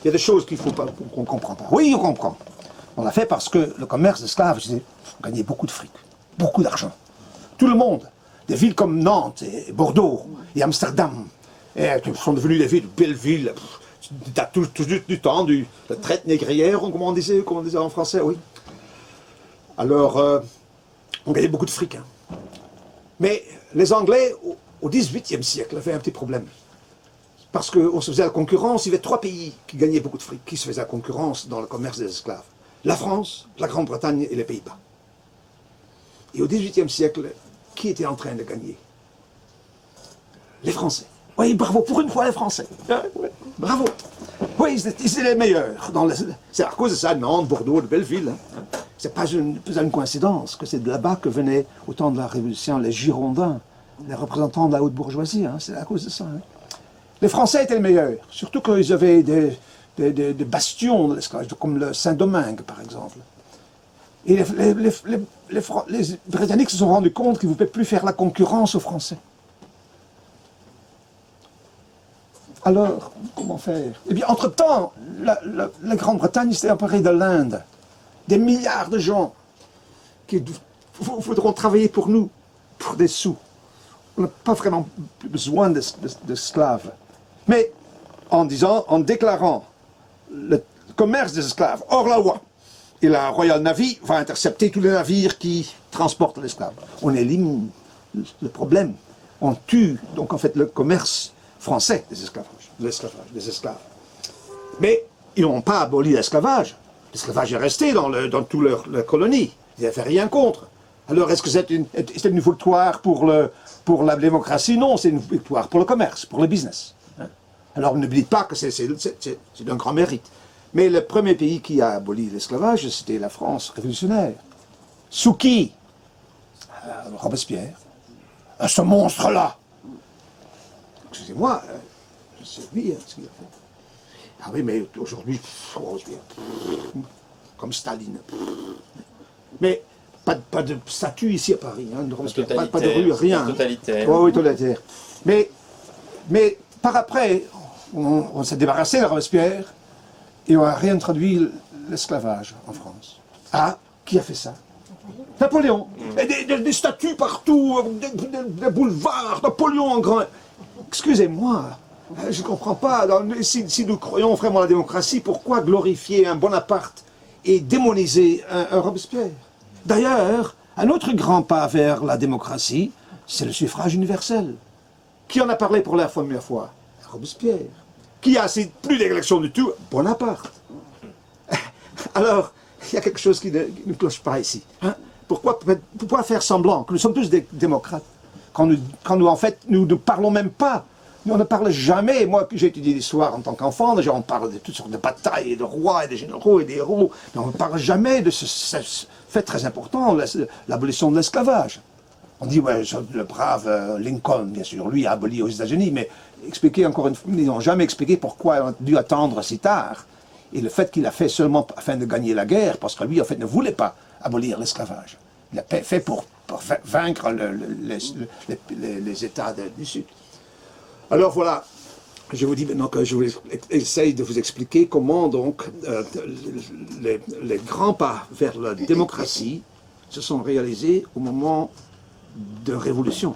il y a des choses qu'on ne comprend pas. Oui, on comprend. On l'a fait parce que le commerce d'esclaves gagnait beaucoup de fric, beaucoup d'argent. Tout le monde, des villes comme Nantes et Bordeaux et Amsterdam, sont devenues des villes, belles villes. Tu as tout du temps, la traite négrière, comme on disait en français, oui. Alors, on gagnait beaucoup de fric. Hein. Mais les Anglais, au XVIIIe siècle, avaient un petit problème. Parce qu'on se faisait la concurrence, il y avait 3 pays qui gagnaient beaucoup de fric, qui se faisaient la concurrence dans le commerce des esclaves. La France, la Grande-Bretagne et les Pays-Bas. Et au XVIIIe siècle, qui était en train de gagner? Les Français. Oui, bravo, pour une fois les Français. Ouais, bravo. Oui, ils étaient les meilleurs. C'est à cause de ça, Nantes, Bordeaux, de belles villes. Hein. C'est pas une coïncidence que c'est de là-bas que venaient, au temps de la Révolution, les Girondins, les représentants de la haute bourgeoisie. Hein. C'est à cause de ça. Hein. Les Français étaient les meilleurs, surtout qu'ils avaient des bastions de l'esclavage, comme le Saint-Domingue, par exemple. Et les Britanniques se sont rendus compte qu'ils ne pouvaient plus faire la concurrence aux Français. Alors, comment faire? Eh bien, entre-temps, la Grande-Bretagne s'est emparée de l'Inde. Des milliards de gens qui voudront travailler pour nous, pour des sous. On n'a pas vraiment besoin d'esclaves. Mais en déclarant le commerce des esclaves hors la loi, et la Royal Navy va intercepter tous les navires qui transportent l'esclave. On élimine le problème. On tue donc en fait le commerce français des esclaves. Mais ils n'ont pas aboli l'esclavage. L'esclavage est resté dans toutes leurs colonies. Ils n'avaient rien contre. Alors est-ce que c'est une victoire pour la démocratie? Non, c'est une victoire pour le commerce, pour le business. Alors ne dites pas que c'est d'un grand mérite. Mais le premier pays qui a aboli l'esclavage, c'était la France révolutionnaire. Sous qui? Robespierre. Ce monstre-là. Excusez-moi, c'est lui ce qu'il a fait. Ah oui, mais aujourd'hui, Robespierre, comme Staline. Mais pas de statue ici à Paris, hein, de Robespierre, pas de rue, rien. Totalitaire. Oui, totalitaire. Mais par après, on s'est débarrassé de Robespierre et on a réintroduit l'esclavage en France. Ah, qui a fait ça? Napoléon. Et des statues partout, des boulevards, Napoléon en grand. Excusez-moi, je ne comprends pas. Si nous croyons vraiment à la démocratie, pourquoi glorifier un Bonaparte et démoniser un Robespierre? D'ailleurs, un autre grand pas vers la démocratie, c'est le suffrage universel. Qui en a parlé pour la première fois? Robespierre. Qui a plus d'élections du tout? Bonaparte. Alors, il y a quelque chose qui ne cloche pas ici. Hein? Pourquoi faire semblant que nous sommes tous des démocrates quand nous en fait, nous ne parlons même pas. Nous, on ne parle jamais. Moi, j'ai étudié l'histoire en tant qu'enfant, déjà on parle de toutes sortes de batailles, et de rois, et de généraux, et des héros, mais on ne parle jamais de ce fait très important, l'abolition de l'esclavage. On dit, ouais, le brave Lincoln, bien sûr, lui a aboli aux États-Unis, mais expliquer encore une fois, ils n'ont jamais expliqué pourquoi on a dû attendre si tard. Et le fait qu'il a fait seulement afin de gagner la guerre, parce que lui, en fait, ne voulait pas abolir l'esclavage. Il a fait pour vaincre les États du Sud. Alors voilà, je vous dis maintenant que je essaye de vous expliquer comment donc les grands pas vers la démocratie se sont réalisés au moment de révolution.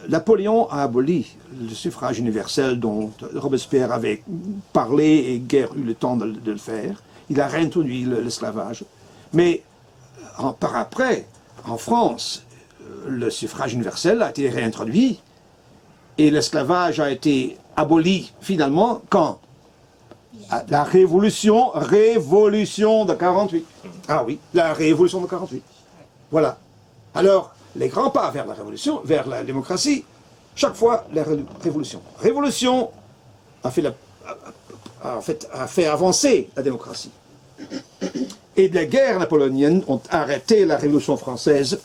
Napoléon a aboli le suffrage universel dont Robespierre avait parlé et guère eu le temps de le faire. Il a réintroduit l'esclavage. Mais par après, en France, le suffrage universel a été réintroduit et l'esclavage a été aboli finalement quand? La révolution de 48. Ah oui, la révolution de 48. Voilà. Alors, les grands pas vers la révolution, vers la démocratie, chaque fois la révolution. Révolution a fait avancer la démocratie. Et les guerres napoléoniennes ont arrêté la Révolution française.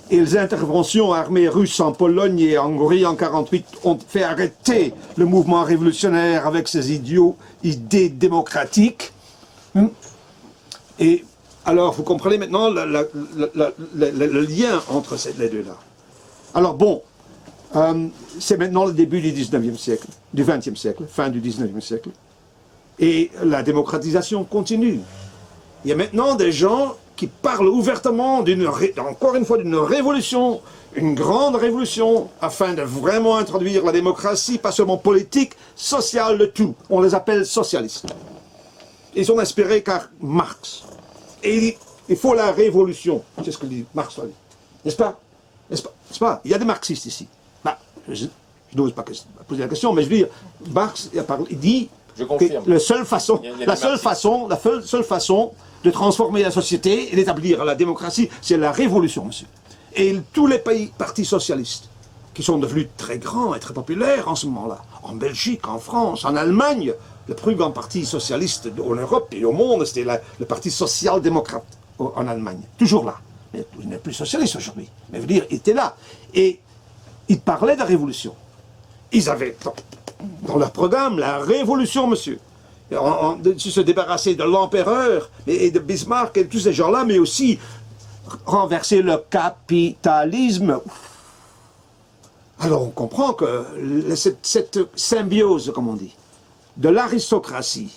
Et les interventions armées russes en Pologne et en Hongrie en 1948 ont fait arrêter le mouvement révolutionnaire avec ses idées démocratiques. Et alors, vous comprenez maintenant le lien entre les deux-là. Alors bon, c'est maintenant le début du 19e siècle, du 20e siècle, fin du 19e siècle. Et la démocratisation continue. Il y a maintenant des gens qui parlent ouvertement, encore une fois, d'une révolution, une grande révolution, afin de vraiment introduire la démocratie, pas seulement politique, sociale, le tout. On les appelle socialistes. Ils sont inspirés par Marx. Et il faut la révolution, c'est ce que dit Marx. N'est-ce pas? N'est-ce pas? Il y a des marxistes ici. Bah, je n'ose pas poser la question, mais je veux dire, Marx, il dit que la seule façon de transformer la société et d'établir la démocratie, c'est la révolution, monsieur. Et tous les partis socialistes, qui sont devenus très grands et très populaires en ce moment-là, en Belgique, en France, en Allemagne, le plus grand parti socialiste en Europe et au monde, c'était le parti social-démocrate en Allemagne. Toujours là. Mais il n'est plus socialiste aujourd'hui. Mais je veux dire, il était là. Et ils parlaient de révolution. Ils avaient dans leur programme la révolution, monsieur. De se débarrasser de l'empereur et de Bismarck et de tous ces gens-là, mais aussi renverser le capitalisme. Alors on comprend que cette symbiose, comme on dit, de l'aristocratie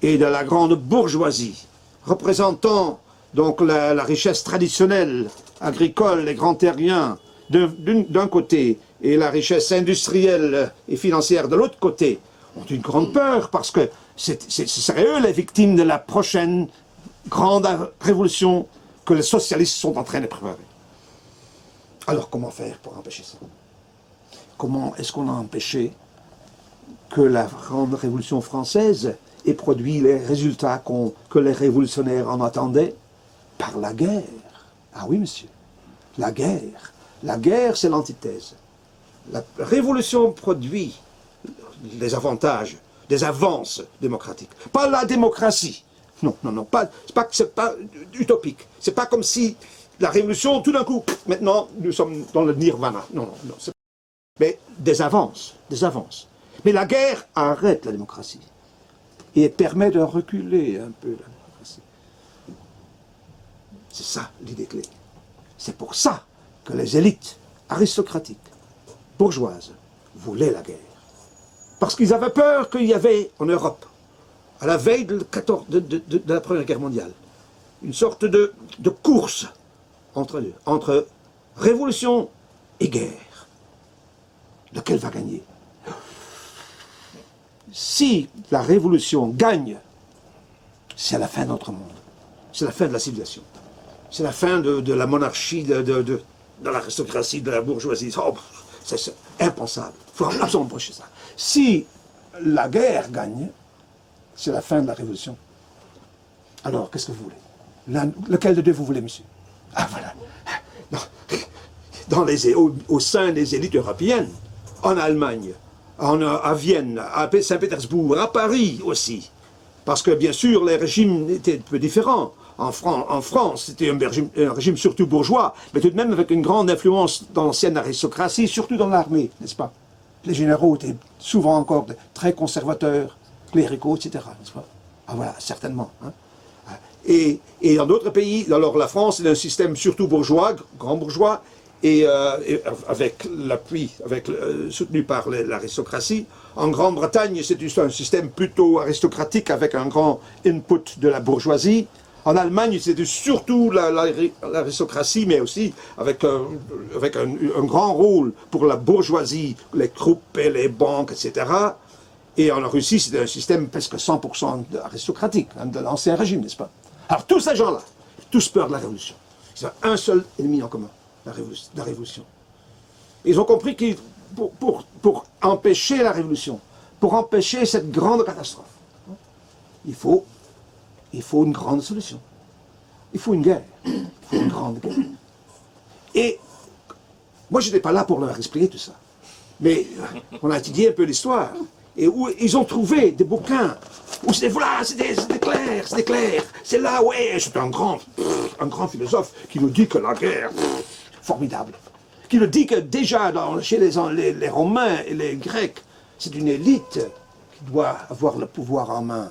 et de la grande bourgeoisie, représentant donc la richesse traditionnelle, agricole et grand terrien d'un côté, et la richesse industrielle et financière de l'autre côté, ont une grande peur, parce que ce seraient eux les victimes de la prochaine grande révolution que les socialistes sont en train de préparer. Alors comment faire pour empêcher ça? Comment est-ce qu'on a empêché que la grande révolution française ait produit les résultats que les révolutionnaires en attendaient? Par la guerre. Ah oui, monsieur. La guerre. La guerre, c'est l'antithèse. La révolution produit des avantages, des avances démocratiques. Pas la démocratie. Non, non, non. C'est pas utopique. C'est pas comme si la révolution, tout d'un coup, maintenant, nous sommes dans le nirvana. Non, non, non. Mais des avances, des avances. Mais la guerre arrête la démocratie. Et permet de reculer un peu la démocratie. C'est ça l'idée clé. C'est pour ça que les élites aristocratiques, bourgeoises, voulaient la guerre. Parce qu'ils avaient peur qu'il y avait en Europe, à la veille de la Première Guerre mondiale, une sorte de course entre révolution et guerre. Lequel va gagner? Si la révolution gagne, c'est la fin de notre monde. C'est la fin de la civilisation. C'est la fin de la monarchie, de l'aristocratie, de la bourgeoisie. Oh, c'est impensable. Il faut absolument empêcher ça. Si la guerre gagne, c'est la fin de la révolution. Alors, qu'est-ce que vous voulez? Lequel de deux vous voulez, monsieur? Ah, voilà. Au sein des élites européennes, en Allemagne, à Vienne, à Saint-Pétersbourg, à Paris aussi. Parce que, bien sûr, les régimes étaient un peu différents. En France, c'était un régime surtout bourgeois, mais tout de même avec une grande influence dans l'ancienne aristocratie, surtout dans l'armée, n'est-ce pas? Les généraux étaient souvent encore très conservateurs, cléricaux, etc., n'est-ce pas? Ah voilà, certainement. Hein? Et dans d'autres pays, alors la France est un système surtout bourgeois, grand bourgeois, et avec l'appui, soutenu par l'aristocratie. En Grande-Bretagne, c'est un système plutôt aristocratique avec un grand input de la bourgeoisie. En Allemagne, c'était surtout l'aristocratie, mais aussi avec un grand rôle pour la bourgeoisie, les groupes et les banques, etc. Et en Russie, c'était un système presque 100% aristocratique, hein, de l'ancien régime, n'est-ce pas? Alors tous ces gens-là, tous peur de la révolution. Ils ont un seul ennemi en commun, la révolution. Ils ont compris que pour empêcher la révolution, pour empêcher cette grande catastrophe, il faut une grande solution. Il faut une guerre. Il faut une grande guerre. Et moi, je n'étais pas là pour leur expliquer tout ça. Mais on a étudié un peu l'histoire. Et où ils ont trouvé des bouquins où c'était, voilà, c'était clair. C'est là, ouais, c'est un grand philosophe qui nous dit que la guerre, formidable. Qui nous dit que déjà, chez les Romains et les Grecs, c'est une élite qui doit avoir le pouvoir en main.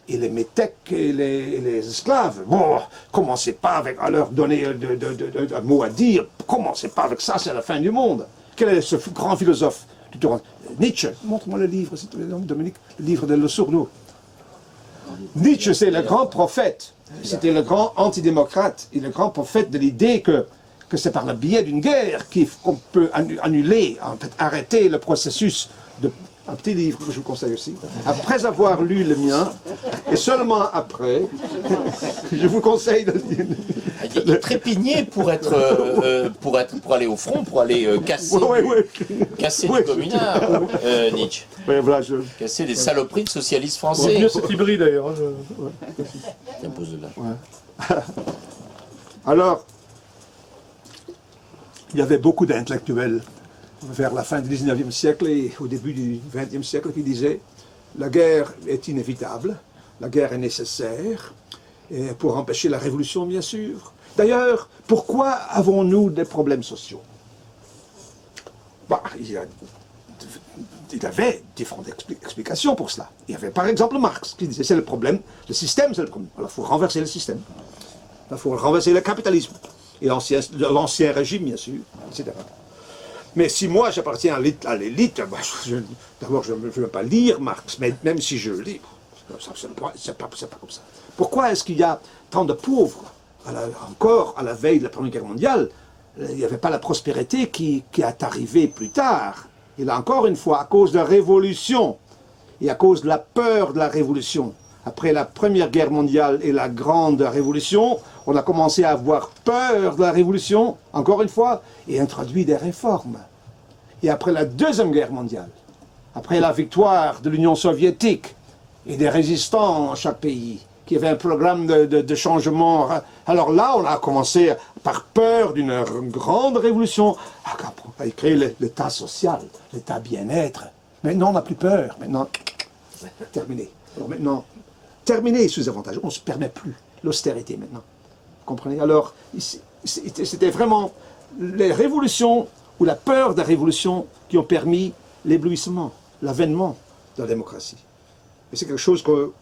Et les métèques et les esclaves, bon, commencez pas à leur donner un mot à dire, commencez pas avec ça, c'est la fin du monde. Quel est ce grand philosophe? Nietzsche, montre-moi le livre, Dominique, le livre de Le Sournois. Nietzsche, c'est le grand prophète, c'était le grand antidémocrate, et le grand prophète de l'idée que c'est par le biais d'une guerre qu'on peut annuler, en fait, arrêter le processus de... Un petit livre que je vous conseille aussi. Après avoir lu le mien, et seulement après, je vous conseille de lire. Il trépignait pour aller au front, pour aller casser, casser les communards, Nietzsche. Ouais, voilà, casser les saloperies de socialistes français. Mieux cet hybride d'ailleurs. Alors, il y avait beaucoup d'intellectuels vers la fin du 19e siècle et au début du 20e siècle qui disaient la guerre est inévitable, la guerre est nécessaire, et pour empêcher la révolution bien sûr. D'ailleurs, pourquoi avons-nous des problèmes sociaux? Bah, il y avait différentes explications pour cela. Il y avait par exemple Marx qui disait c'est le problème, le système c'est le problème. Alors il faut renverser le système, il faut renverser le capitalisme et l'ancien régime bien sûr, etc. Mais si moi j'appartiens à l'élite, bah, d'abord je ne veux pas lire Marx, mais même si je lis, c'est pas comme ça. Pourquoi est-ce qu'il y a tant de pauvres? Encore à la veille de la Première Guerre mondiale, il n'y avait pas la prospérité qui est arrivée plus tard. Et là encore une fois, à cause de la Révolution, et à cause de la peur de la Révolution. Après la Première Guerre mondiale et la Grande Révolution, on a commencé à avoir peur de la Révolution, encore une fois, et introduit des réformes. Et après la Deuxième Guerre mondiale, après la victoire de l'Union soviétique et des résistants dans chaque pays, qui avait un programme de changement, alors là, on a commencé, par peur d'une grande révolution, à créer l'État social, l'État bien-être. Maintenant, on n'a plus peur. Maintenant, terminé. Alors maintenant, terminé sous avantage. On ne se permet plus l'austérité maintenant. Vous comprenez? Alors, c'était vraiment les révolutions ou la peur de la révolution qui ont permis l'éblouissement, l'avènement de la démocratie. Et c'est quelque chose qu'on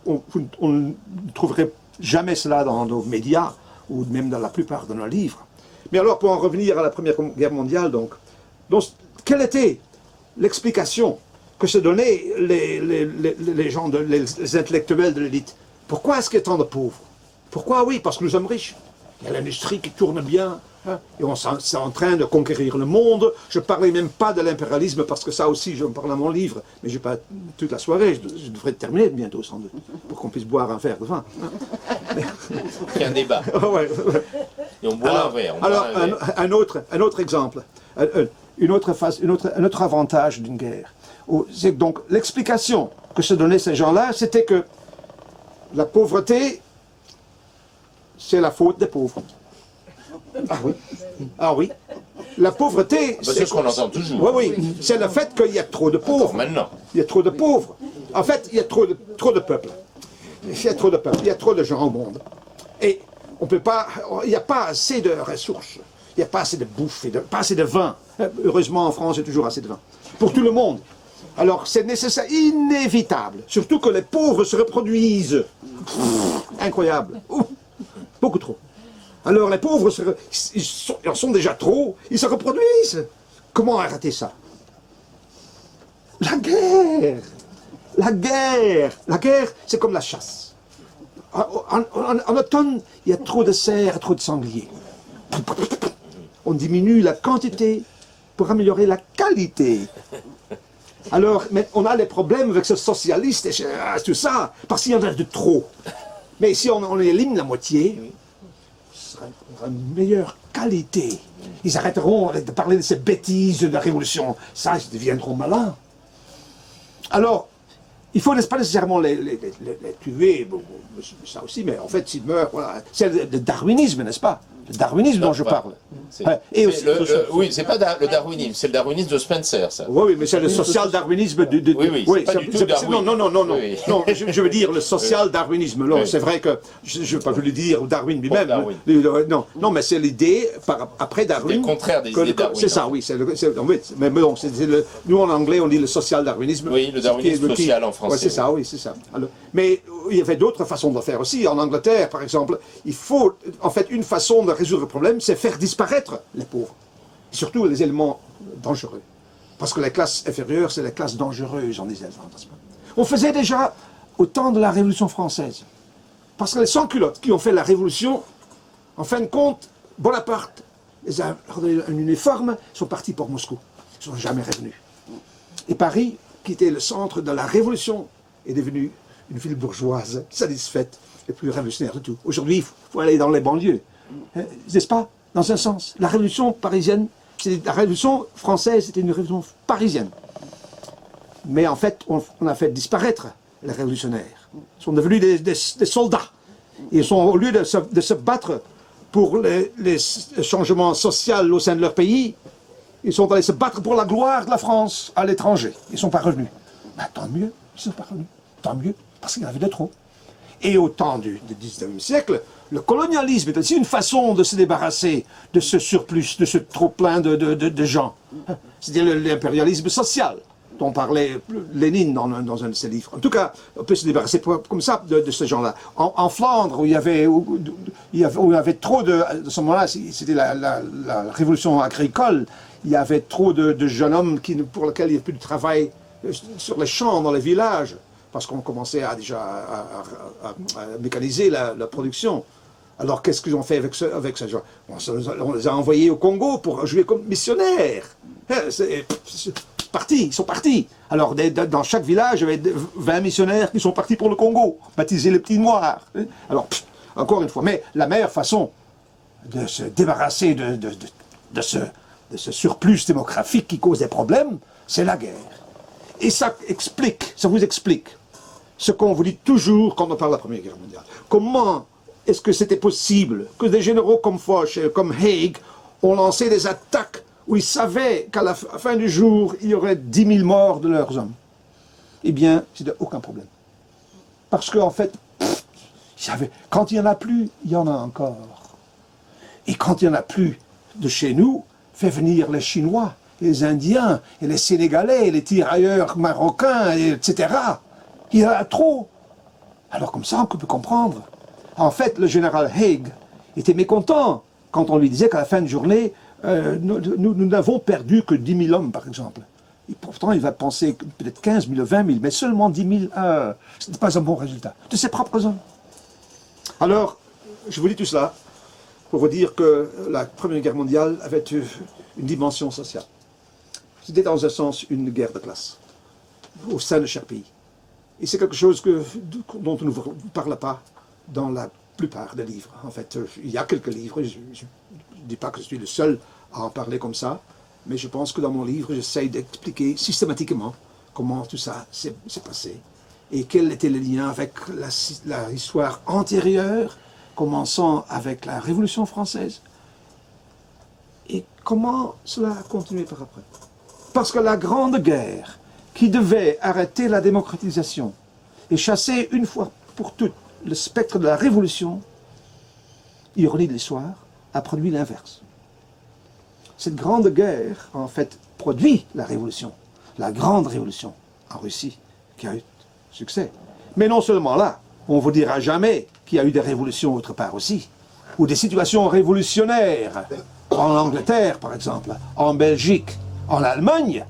ne trouverait jamais cela dans nos médias ou même dans la plupart de nos livres. Mais alors, pour en revenir à la Première Guerre mondiale, donc quelle était l'explication que se donnaient les gens, les intellectuels de l'élite? Pourquoi est-ce qu'il y a tant de pauvres? Pourquoi? Oui, parce que nous sommes riches. Il y a l'industrie qui tourne bien, hein, et on est en train de conquérir le monde. Je ne parlais même pas de l'impérialisme, parce que ça aussi, je me parle dans mon livre, mais je n'ai pas toute la soirée, je devrais terminer bientôt, sans doute, pour qu'on puisse boire un verre de vin. Il y a un débat. Ouais. Et on boit un verre. Alors, un autre exemple, un autre avantage d'une guerre. C'est donc l'explication que se donnaient ces gens-là, c'était que la pauvreté, c'est la faute des pauvres. Ah oui. Ah oui. La pauvreté... C'est ce qu'on entend toujours. Oui, oui. C'est le fait qu'il y a trop de pauvres. Encore maintenant. Il y a trop de pauvres. En fait, il y a trop de peuples. Il y a trop de peuples. Il y a trop de gens au monde. Et on peut pas... Il n'y a pas assez de ressources. Il n'y a pas assez de bouffe, pas assez de vin. Heureusement, en France, il y a toujours assez de vin. Pour tout le monde. Alors, c'est nécessaire, inévitable. Surtout que les pauvres se reproduisent. Incroyable. Beaucoup trop. Alors, les pauvres, ils en sont déjà trop. Ils se reproduisent. Comment arrêter ça? La guerre. La guerre. La guerre, c'est comme la chasse. En automne, il y a trop de cerfs, trop de sangliers. On diminue la quantité pour améliorer la qualité. Alors, mais on a les problèmes avec ce socialiste et tout ça, parce qu'il y en a de trop. Mais si on élimine la moitié, ce sera une meilleure qualité. Ils arrêteront de parler de ces bêtises de la révolution. Ça, ils deviendront malins. Alors, il faut pas nécessairement les tuer, bon, ça aussi, mais en fait, s'ils meurent, voilà. C'est le darwinisme, n'est-ce pas? Le darwinisme dont je parle. Oui, c'est pas le darwinisme, c'est le darwinisme de Spencer, ça. Oui, mais c'est le social-darwinisme de... Oui, c'est pas du tout Darwin. Non, Oui. non, je veux dire le social-darwinisme. Non, c'est vrai que, je ne veux pas le dire, Darwin lui-même. Non, mais c'est l'idée, après Darwin... C'est le contraire des idées Darwin. C'est ça, oui. Mais bon, nous en anglais, on dit le social-darwinisme. Oui, le darwinisme social en français. Oui, c'est ça, oui, c'est ça. Alors, mais il y avait d'autres façons de le faire aussi. En Angleterre, par exemple, il faut, en fait, une façon de résoudre le problème, c'est faire disparaître les pauvres. Et surtout les éléments dangereux. Parce que les classes inférieures, c'est les classes dangereuses, on disait. On faisait déjà au temps de la Révolution française. Parce que les sans-culottes qui ont fait la Révolution, en fin de compte, Bonaparte les a donné un uniforme, ils sont partis pour Moscou. Ils ne sont jamais revenus. Et Paris, qui était le centre de la Révolution, est devenu une ville bourgeoise, satisfaite et plus révolutionnaire de tout. Aujourd'hui, il faut aller dans les banlieues. N'est-ce pas? Dans un sens. La révolution parisienne, la révolution française, c'était une révolution parisienne. Mais en fait, on a fait disparaître les révolutionnaires. Ils sont devenus des soldats. Ils sont, au lieu de se battre pour les changements sociaux au sein de leur pays, ils sont allés se battre pour la gloire de la France à l'étranger. Ils ne sont pas revenus. Ben, tant mieux, ils ne sont pas revenus. Tant mieux, parce qu'il y en avait de trop. Et au temps du XIXe siècle, le colonialisme est aussi une façon de se débarrasser de ce surplus, de ce trop-plein de gens. C'est-à-dire l'impérialisme social. dont parlait Lénine dans un de ses livres. En tout cas, on peut se débarrasser comme ça de ces gens-là. En Flandre, où il y avait trop de... À ce moment-là, c'était la révolution agricole, il y avait trop de jeunes hommes pour lesquels il n'y avait plus de travail sur les champs, dans les villages, parce qu'on commençait à mécaniser la production. Alors qu'est-ce qu'ils ont fait avec ces gens? On les a envoyés au Congo pour jouer comme missionnaires. Ils sont partis. Alors dans chaque village, il y avait 20 missionnaires qui sont partis pour le Congo, baptisés les petits noirs. Alors, encore une fois, mais la meilleure façon de se débarrasser de ce surplus démographique qui cause des problèmes, c'est la guerre. Et ça vous explique ce qu'on vous dit toujours quand on parle de la Première Guerre mondiale. Comment est-ce que c'était possible que des généraux comme Foch et comme Haig ont lancé des attaques où ils savaient qu'à la fin du jour, il y aurait 10 000 morts de leurs hommes? Eh bien, c'était aucun problème. Parce qu'en fait, quand il n'y en a plus, il y en a encore. Et quand il n'y en a plus de chez nous, fait venir les Chinois, et les Indiens, et les Sénégalais, et les tirailleurs marocains, etc. Il y en a trop. Alors comme ça, on peut comprendre. En fait, le général Haig était mécontent quand on lui disait qu'à la fin de journée, nous n'avons perdu que 10 000 hommes, par exemple. Et pourtant, il va penser peut-être 15 000, 20 000, mais seulement 10 000, ce n'est pas un bon résultat. De ses propres hommes. Alors, je vous dis tout cela pour vous dire que la Première Guerre mondiale avait une dimension sociale. C'était dans un sens une guerre de classe, au sein de chaque pays. Et c'est quelque chose dont on ne vous parle pas dans la plupart des livres. En fait, il y a quelques livres, je ne dis pas que je suis le seul à en parler comme ça, mais je pense que dans mon livre, j'essaye d'expliquer systématiquement comment tout ça s'est passé et quel était le lien avec la histoire antérieure, commençant avec la Révolution française, et comment cela a continué par après. Parce que la Grande Guerre, qui devait arrêter la démocratisation et chasser une fois pour toutes le spectre de la Révolution, ironie de l'histoire, a produit l'inverse. Cette Grande Guerre, en fait, produit la Révolution, la Grande Révolution en Russie, qui a eu succès. Mais non seulement là, on ne vous dira jamais qu'il y a eu des révolutions autre part aussi, ou des situations révolutionnaires, en Angleterre par exemple, en Belgique, en Allemagne,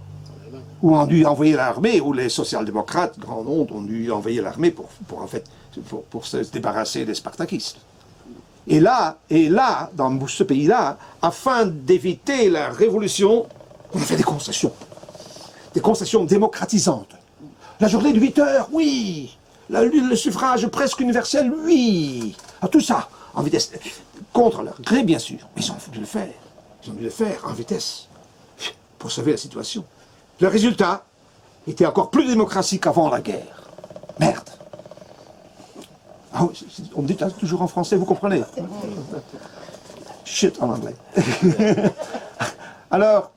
où on a dû envoyer l'armée, où les social-démocrates, grand nombre, ont dû envoyer l'armée pour se débarrasser des spartakistes. Et là, dans ce pays-là, afin d'éviter la révolution, on a fait des concessions démocratisantes. La journée de 8 heures, oui. Le suffrage presque universel, oui. Tout ça, en vitesse, contre leur gré, bien sûr. Mais ils ont dû le faire. Ils ont dû le faire en vitesse, pour sauver la situation. Le résultat était encore plus démocratique qu'avant la guerre. Merde. On me dit toujours en français, vous comprenez? Shit en anglais. Alors,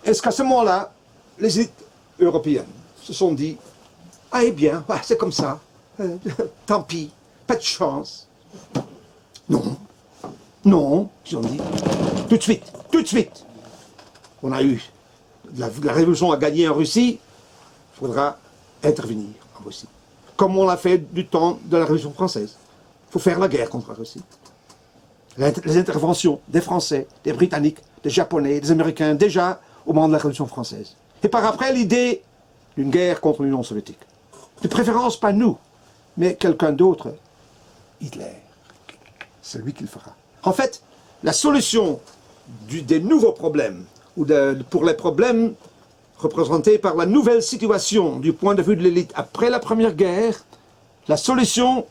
est-ce qu'à ce moment-là, les élites européennes se sont dit, ah eh bien, c'est comme ça, tant pis, pas de chance. Non, ils ont dit, tout de suite, on a eu, la révolution a gagné en Russie, il faudra intervenir en Russie. Comme on l'a fait du temps de la Révolution française. Il faut faire la guerre contre la Russie. Les interventions des Français, des Britanniques, des Japonais, des Américains, déjà au moment de la Révolution française. Et par après, l'idée d'une guerre contre l'Union soviétique. De préférence, pas nous, mais quelqu'un d'autre, Hitler. C'est lui qui le fera. En fait, la solution des nouveaux problèmes, ou pour les problèmes représentés par la nouvelle situation du point de vue de l'élite après la Première Guerre, la solution,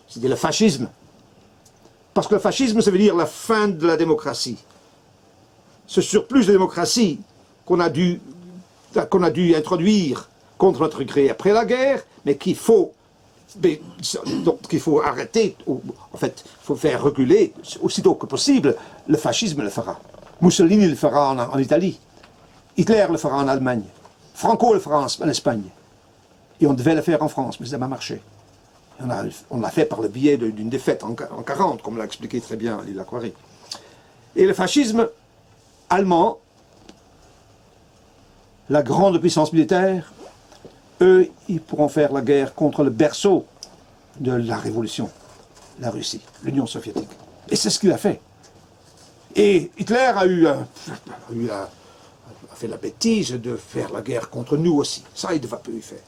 c'était le fascisme. Parce que le fascisme, ça veut dire la fin de la démocratie. Ce surplus de démocratie qu'on a dû introduire contre notre gré après la guerre, mais qu'il faut arrêter, en fait, il faut faire reculer aussitôt que possible. Le fascisme le fera. Mussolini le fera en Italie. Hitler le fera en Allemagne. Franco le fera en Espagne. Et on devait le faire en France, mais ça n'a pas marché. On l'a fait par le biais d'une défaite en 1940, comme l'a expliqué très bien Lila Couaré. Et le fascisme allemand la grande puissance militaire, eux, ils pourront faire la guerre contre le berceau de la révolution, la Russie, l'Union soviétique. Et c'est ce qu'il a fait. Et Hitler a fait la bêtise de faire la guerre contre nous aussi. Ça, il ne devait pas y faire.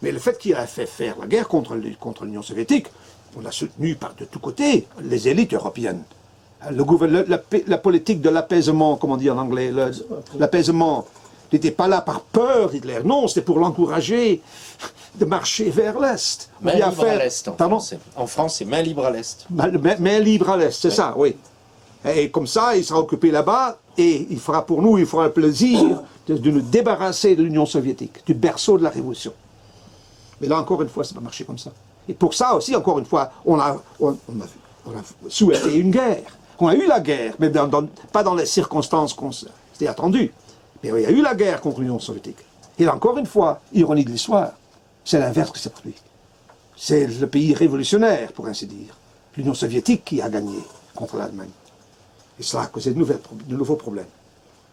Mais le fait qu'il a fait faire la guerre contre l'Union soviétique, on l'a soutenu par de tous côtés, les élites européennes. La politique de l'apaisement, comment on dit en anglais, l'apaisement n'était pas là par peur, Hitler. Non, c'était pour l'encourager de marcher vers l'Est. Main libre à l'Est, en France, c'est main libre à l'Est. Main libre à l'Est, c'est ça, oui. Et comme ça, il sera occupé là-bas, et il fera pour nous, il fera le plaisir de nous débarrasser de l'Union soviétique, du berceau de la Révolution. Mais là, encore une fois, ça va marcher comme ça. Et pour ça aussi, encore une fois, on a souhaité une guerre. On a eu la guerre, mais pas dans les circonstances qu'on s'était attendu. Mais il y a eu la guerre contre l'Union soviétique. Et là, encore une fois, ironie de l'histoire, c'est l'inverse qui s'est produit. C'est le pays révolutionnaire, pour ainsi dire, l'Union soviétique qui a gagné contre l'Allemagne. Et cela a causé de nouveaux problèmes.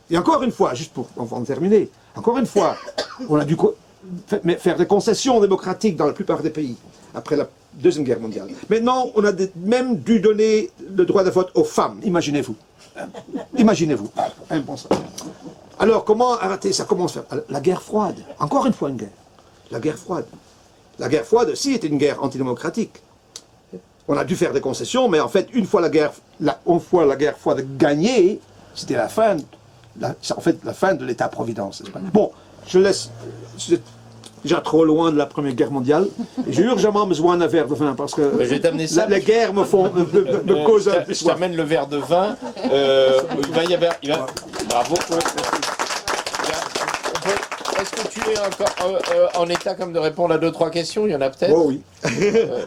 Et encore une fois, juste pour en terminer, encore une fois, on a dû faire des concessions démocratiques dans la plupart des pays, après la Deuxième Guerre mondiale. Maintenant, on a même dû donner le droit de vote aux femmes, imaginez-vous. Imaginez-vous. Alors, comment arrêter ça? Comment se faire? La guerre froide. Encore une fois, une guerre. La guerre froide. La guerre froide aussi était une guerre antidémocratique. On a dû faire des concessions, mais en fait, une fois la guerre froide gagnée, c'était la fin de l'État-providence. Bon, je laisse... C'est déjà trop loin de la Première Guerre mondiale. J'ai urgemment besoin d'un verre de vin parce que je vais t'amener ça. Les guerres me causent un peu soif. Je t'amène le verre de vin. Bravo. Est-ce que tu es encore en état comme de répondre à 2-3 questions? Il y en a peut-être? Oh oui.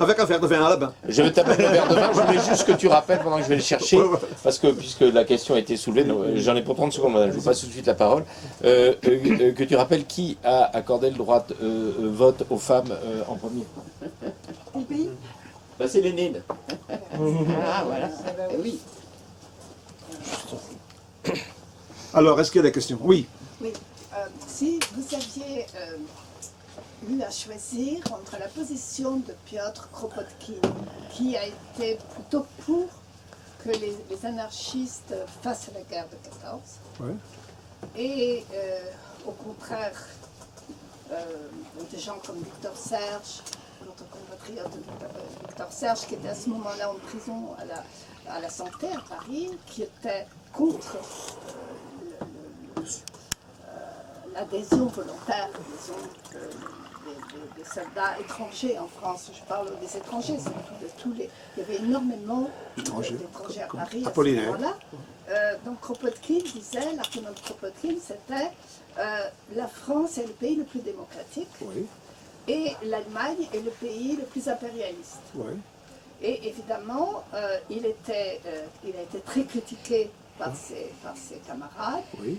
Avec un verre de vin à la main. Je vais t'amener le verre de vin. Je voulais juste que tu rappelles pendant que je vais le chercher. Parce que puisque la question a été soulevée, j'en ai pour 30 secondes, madame. Je vous passe tout de suite la parole. Que tu rappelles qui a accordé le droit de vote aux femmes en premier? Quel pays? Ben, c'est Lénine. Ah, voilà. Oui. Alors, est-ce qu'il y a des questions? Oui. Oui. Si vous aviez eu à choisir entre la position de Piotr Kropotkin, qui a été plutôt pour que les anarchistes fassent la guerre de 14, Ouais. et au contraire, des gens comme Victor Serge, notre compatriote Victor Serge, qui était à ce moment-là en prison à la Santé à Paris, qui était contre l'adhésion volontaire, disons, des soldats étrangers en France. Je parle des étrangers, surtout de tous les... Il y avait énormément d'étrangers à Paris à ce moment-là. Donc Kropotkin disait, l'argument de Kropotkin, c'était la France est le pays le plus démocratique, Oui. et l'Allemagne est le pays le plus impérialiste. Oui. Et évidemment, il a été très critiqué par ses camarades, Oui.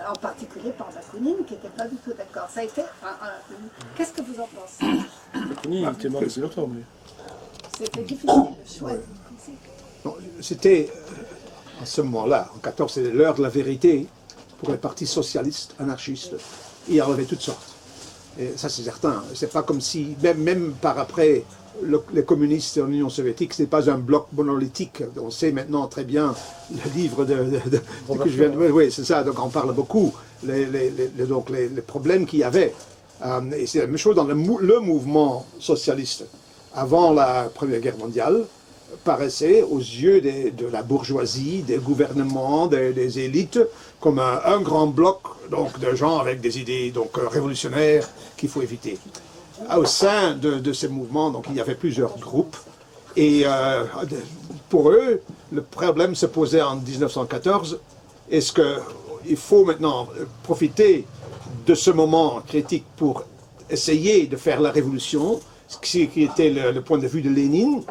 en particulier par Bakounine, qui n'était pas du tout d'accord. Ça a été Qu'est-ce que vous en pensez? Il était mort depuis longtemps, mais... C'était difficile, le choix. Non, c'était, à ce moment-là, en 14, c'était l'heure de la vérité pour les partis socialistes, anarchistes. Il y en avait toutes sortes. Et ça, c'est certain. C'est pas comme si, même par après, les communistes en Union soviétique, ce n'est pas un bloc monolithique. On sait maintenant très bien le livre que je viens de... Oui, c'est ça, donc on parle beaucoup. Donc les problèmes qu'il y avait. Et c'est la même chose dans le mouvement socialiste. Avant la Première Guerre mondiale, paraissait aux yeux de la bourgeoisie, des gouvernements, des élites, comme un grand bloc donc, de gens avec des idées révolutionnaires qu'il faut éviter. Au sein de ces mouvements, donc, il y avait plusieurs groupes, et pour eux, le problème se posait en 1914, est-ce qu'il faut maintenant profiter de ce moment critique pour essayer de faire la révolution, ce qui était le point de vue de Lénine,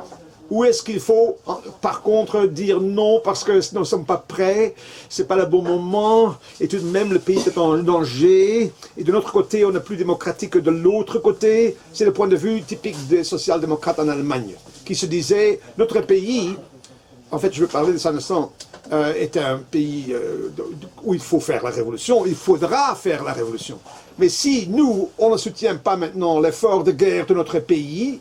ou est-ce qu'il faut, par contre, dire non parce que nous ne sommes pas prêts, c'est pas le bon moment, et tout de même le pays est en danger, et de notre côté on est plus démocratique que de l'autre côté. C'est le point de vue typique des social-démocrates en Allemagne, qui se disaient, notre pays, en fait je veux parler de ça un instant, est un pays où il faut faire la révolution, il faudra faire la révolution. Mais si nous, on ne soutient pas maintenant l'effort de guerre de notre pays,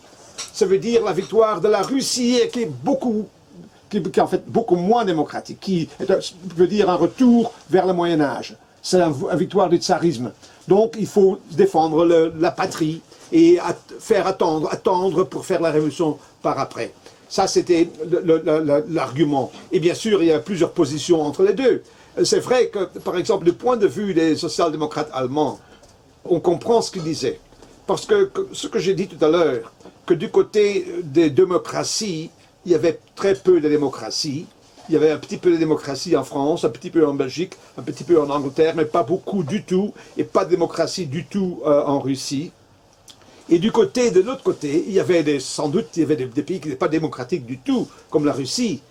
ça veut dire la victoire de la Russie qui est en fait beaucoup moins démocratique, qui veut dire un retour vers le Moyen-Âge. C'est la victoire du tsarisme. Donc il faut défendre la patrie et faire attendre pour faire la révolution par après. Ça, c'était l'argument. Et bien sûr, il y a plusieurs positions entre les deux. C'est vrai que, par exemple, du point de vue des social-démocrates allemands, on comprend ce qu'ils disaient. Parce que ce que j'ai dit tout à l'heure, que du côté des démocraties, il y avait très peu de démocratie. Il y avait un petit peu de démocratie en France, un petit peu en Belgique, un petit peu en Angleterre, mais pas beaucoup du tout, et pas de démocratie du tout en Russie. Et de l'autre côté, il y avait sans doute des pays qui n'étaient pas démocratiques du tout, comme la Russie.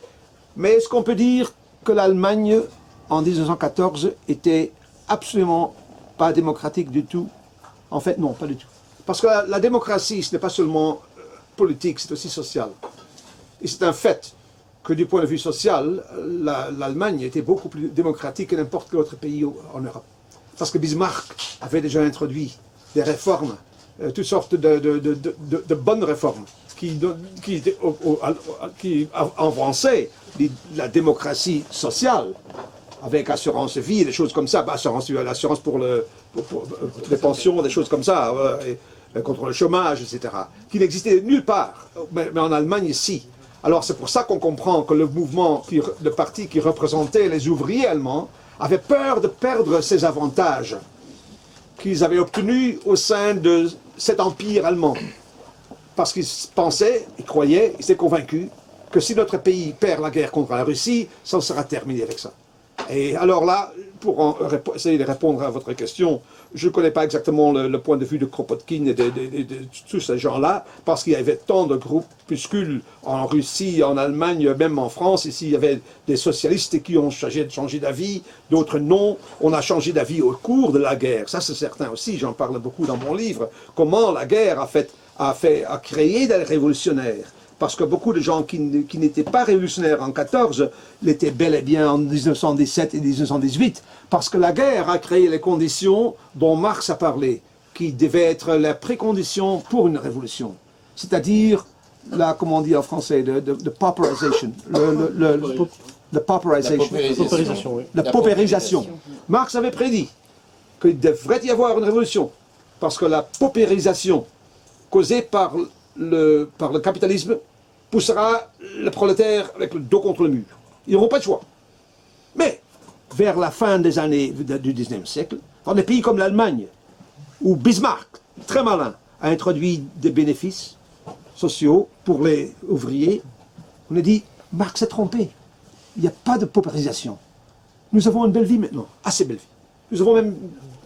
Mais est-ce qu'on peut dire que l'Allemagne, en 1914, était absolument pas démocratique du tout? En fait, non, pas du tout. Parce que la démocratie, ce n'est pas seulement politique, c'est aussi social. Et c'est un fait que du point de vue social, l'Allemagne était beaucoup plus démocratique que n'importe quel autre pays en Europe. Parce que Bismarck avait déjà introduit des réformes, toutes sortes de bonnes réformes qui avançaient la démocratie sociale, avec assurance vie, des choses comme ça, l'assurance pour les pensions, des choses comme ça, contre le chômage, etc., qui n'existait nulle part, mais en Allemagne, si. Alors c'est pour ça qu'on comprend que le parti qui représentait les ouvriers allemands avait peur de perdre ces avantages qu'ils avaient obtenus au sein de cet empire allemand. Parce qu'ils pensaient, ils croyaient, ils étaient convaincus que si notre pays perd la guerre contre la Russie, ça sera terminé avec ça. Et alors là, pour essayer de répondre à votre question, je ne connais pas exactement le point de vue de Kropotkin et de tous ces gens-là, parce qu'il y avait tant de groupuscules en Russie, en Allemagne, même en France. Ici, il y avait des socialistes qui ont changé d'avis, d'autres non. On a changé d'avis au cours de la guerre. Ça, c'est certain aussi, j'en parle beaucoup dans mon livre. Comment la guerre a créé des révolutionnaires. Parce que beaucoup de gens qui n'étaient pas révolutionnaires en 14 l'étaient bel et bien en 1917 et 1918, parce que la guerre a créé les conditions dont Marx a parlé, qui devaient être la précondition pour une révolution. C'est-à-dire, comment on dit en français, de pauperisation. La paupérisation. Oui. La paupérisation. Marx avait prédit qu'il devrait y avoir une révolution, parce que la paupérisation causée par le capitalisme poussera le prolétaire avec le dos contre le mur. Ils n'auront pas de choix. Mais, vers la fin des années du XIXe siècle, dans des pays comme l'Allemagne, où Bismarck, très malin, a introduit des bénéfices sociaux pour les ouvriers, on a dit, Marx s'est trompé. Il n'y a pas de paupérisation. Nous avons une belle vie maintenant, assez belle vie. Nous avons même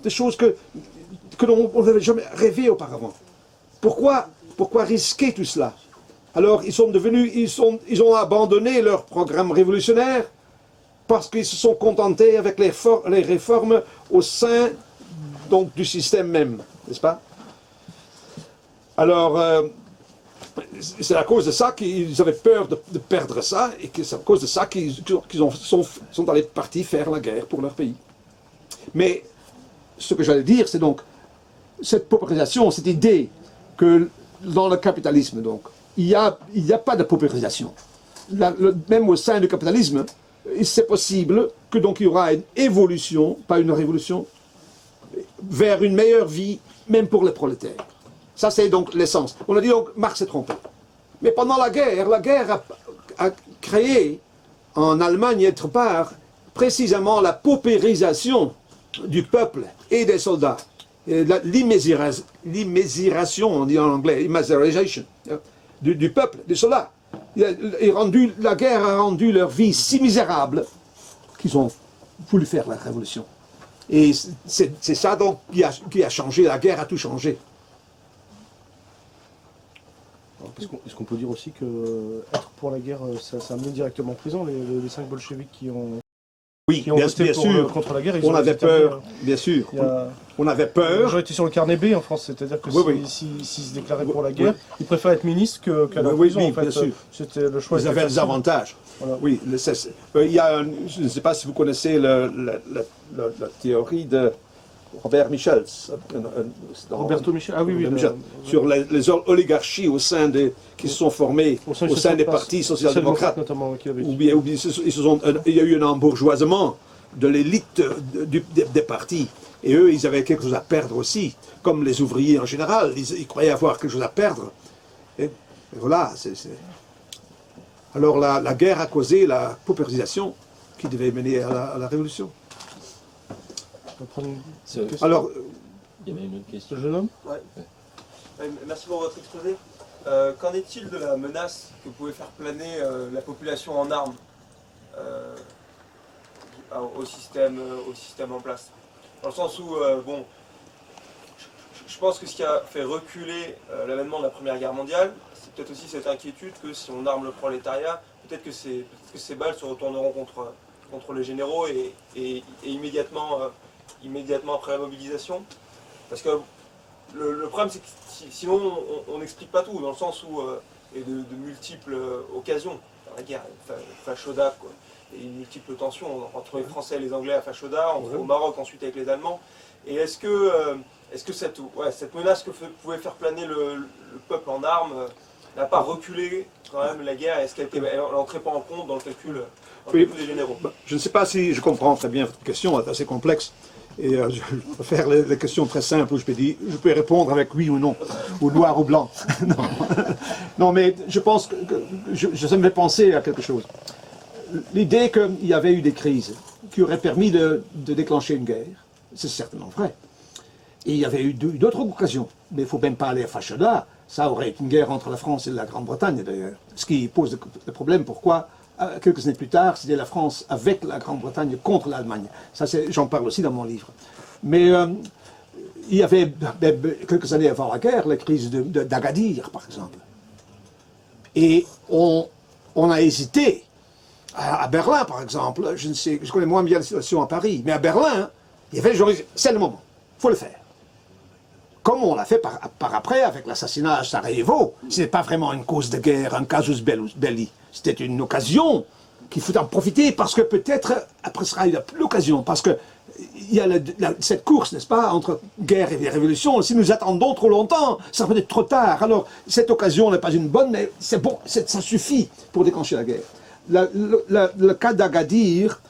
des choses que l'on n'avait jamais rêvé auparavant. Pourquoi risquer tout cela? Alors ils ont abandonné leur programme révolutionnaire parce qu'ils se sont contentés avec les réformes au sein donc, du système même, n'est-ce pas? Alors, c'est à cause de ça qu'ils avaient peur de perdre ça, et c'est à cause de ça qu'ils sont allés partis faire la guerre pour leur pays. Mais ce que j'allais dire, c'est donc cette paupérisation, cette idée que dans le capitalisme, donc, il n'y a pas de paupérisation. Même au sein du capitalisme, c'est possible que donc il y aura une évolution, pas une révolution, vers une meilleure vie, même pour les prolétaires. Ça, c'est donc l'essence. On a dit donc, Marx s'est trompé. Mais pendant la guerre a créé, en Allemagne et autre part, précisément la paupérisation du peuple et des soldats. L'immésiration, on dit en anglais, immiseration, du peuple, des soldats. La guerre a rendu leur vie si misérable qu'ils ont voulu faire la révolution. Et c'est ça donc qui a changé, la guerre a tout changé. Est-ce qu'on peut dire aussi que être pour la guerre, ça a amené directement en prison les 5 bolcheviks qui ont Oui, bien voté sûr, contre la guerre, on avait peur, bien sûr. on avait Les peur. gens étaient sur le carnet B en France, c'est-à-dire que Oui, s'ils se déclaraient pour la guerre, ils préfèrent être ministre qu'à la Oui, prison, oui, en fait. bien sûr. C'était le choix. Ils était avaient des facile. avantages. Voilà. Oui, il y a je ne sais pas si vous connaissez la théorie de Robert Michels. Roberto Michel, ah oui, oui. Michel, sur les oligarchies qui se sont formées au sein des partis social-démocrates. notamment, qui avait... Ou bien il y a eu un embourgeoisement de l'élite des partis. Et eux, ils avaient quelque chose à perdre aussi, comme les ouvriers en général. Ils croyaient avoir quelque chose à perdre. Et voilà. Alors la guerre a causé la paupérisation qui devait mener à la révolution. On va prendre une Ce- question. Alors, Il y avait une autre question. Ce jeune homme Merci pour votre exposé. Qu'en est-il de la menace que pouvait faire planer la population en armes au système en place? Dans le sens où, bon, je pense que ce qui a fait reculer l'avènement de la Première Guerre mondiale, c'est peut-être aussi cette inquiétude que si on arme le prolétariat, peut-être que ces balles se retourneront contre les généraux et immédiatement après la mobilisation. Parce que le problème, c'est que sinon, on n'explique pas tout, dans le sens où il y a de multiples occasions dans la guerre, Fashoda, quoi, et multiples tensions entre les Français et les Anglais à Fashoda, au Maroc ensuite avec les Allemands. Et est-ce que cette menace que pouvait faire planer le peuple en armes n'a pas reculé quand même la guerre? Est-ce qu'elle n'entrait pas en compte dans le calcul des généraux? je ne sais pas si je comprends très bien votre question, elle est assez complexe. Et je vais faire les questions très simples où je peux répondre avec oui ou non, ou noir ou blanc. Non. Non, mais je pense ça me fait penser à quelque chose. L'idée qu'il y avait eu des crises qui auraient permis de déclencher une guerre, c'est certainement vrai. Et il y avait eu d'autres occasions. Mais il ne faut même pas aller à Fashoda. Ça aurait été une guerre entre la France et la Grande-Bretagne d'ailleurs. Ce qui pose le problème, pourquoi quelques années plus tard, c'était la France avec la Grande-Bretagne contre l'Allemagne. Ça, j'en parle aussi dans mon livre. Mais il y avait quelques années avant la guerre, la crise d'Agadir, par exemple. Et on a hésité. À Berlin, par exemple, je connais moins bien la situation à Paris, mais à Berlin, il y avait c'est le moment, il faut le faire. Comme on l'a fait par après avec l'assassinat à Sarajevo. Ce n'est pas vraiment une cause de guerre, un casus belli. C'était une occasion qu'il faut en profiter parce que peut-être, après ce sera l'occasion, parce que il y a cette course, n'est-ce pas, entre guerre et révolution. Si nous attendons trop longtemps, ça peut être trop tard. Alors, cette occasion n'est pas une bonne, mais c'est bon, ça suffit pour déclencher la guerre. Le cas d'Agadir,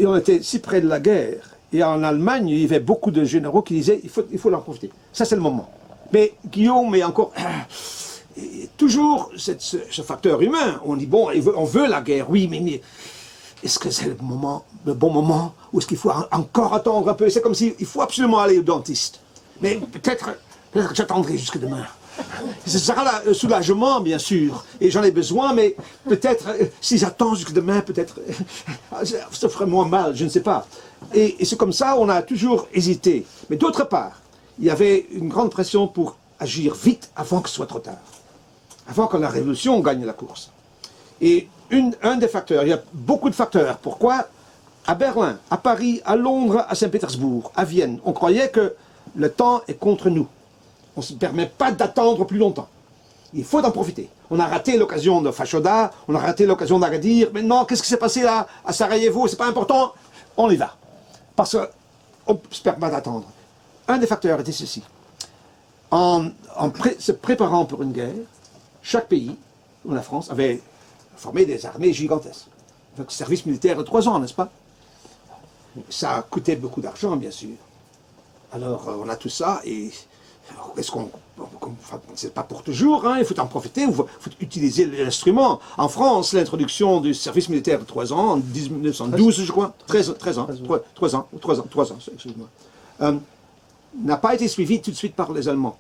on était si près de la guerre. Et en Allemagne, il y avait beaucoup de généraux qui disaient il faut en profiter. Ça, c'est le moment. Mais Guillaume est encore. Toujours ce facteur humain. On dit bon, on veut la guerre, oui, mais est-ce que c'est le bon moment? Ou est-ce qu'il faut encore attendre un peu? C'est comme s'il faut absolument aller au dentiste. Mais peut-être que j'attendrai jusque demain. Ce sera le soulagement, bien sûr, et j'en ai besoin, mais peut-être, si j'attends jusque demain, peut-être, ça ferait moins mal, je ne sais pas. Et c'est comme ça, on a toujours hésité. Mais d'autre part, il y avait une grande pression pour agir vite avant que ce soit trop tard. Avant que la révolution gagne la course. Et un des facteurs, il y a beaucoup de facteurs. Pourquoi? À Berlin, à Paris, à Londres, à Saint-Pétersbourg, à Vienne, on croyait que le temps est contre nous. On ne se permet pas d'attendre plus longtemps. Il faut en profiter. On a raté l'occasion de Fashoda, on a raté l'occasion d'Agadir. Maintenant, qu'est-ce qui s'est passé là, à Sarajevo? C'est pas important, on y va. Parce qu'on ne se permet pas d'attendre. Un des facteurs était ceci. Se préparant pour une guerre, chaque pays, comme la France, avait formé des armées gigantesques. Avec service militaire de 3 ans, n'est-ce pas? Ça a coûté beaucoup d'argent, bien sûr. Alors, on a tout ça et... Est-ce qu'on... C'est pas pour toujours, hein, il faut en profiter, il faut utiliser l'instrument. En France, l'introduction du service militaire de 3 ans, en 1912, je crois, 13 ans, 3 ans, excusez-moi, n'a pas été suivie tout de suite par les Allemands.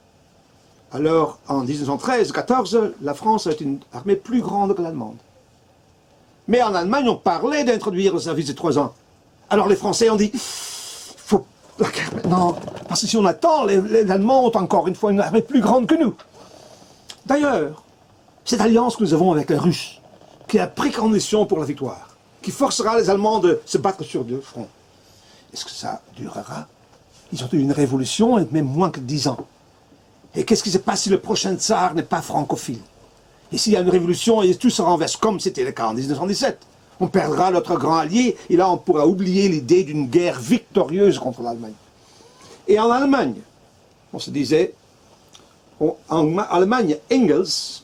Alors, en 1913-14, la France a une armée plus grande que l'allemande. Mais en Allemagne, on parlait d'introduire le service de 3 ans. Alors les Français ont dit, faut la guerre maintenant, parce que si on attend, les Allemands ont encore une fois une armée plus grande que nous. D'ailleurs, cette alliance que nous avons avec les Russes, qui est la précondition pour la victoire, qui forcera les Allemands de se battre sur 2 fronts, est-ce que ça durera Ils ont eu une révolution, même moins que 10 ans. Et qu'est-ce qui se passe si le prochain tsar n'est pas francophile? Et s'il y a une révolution et tout se renverse, comme c'était le cas en 1917, on perdra notre grand allié, et là on pourra oublier l'idée d'une guerre victorieuse contre l'Allemagne. Et en Allemagne, on se disait, en Allemagne, Engels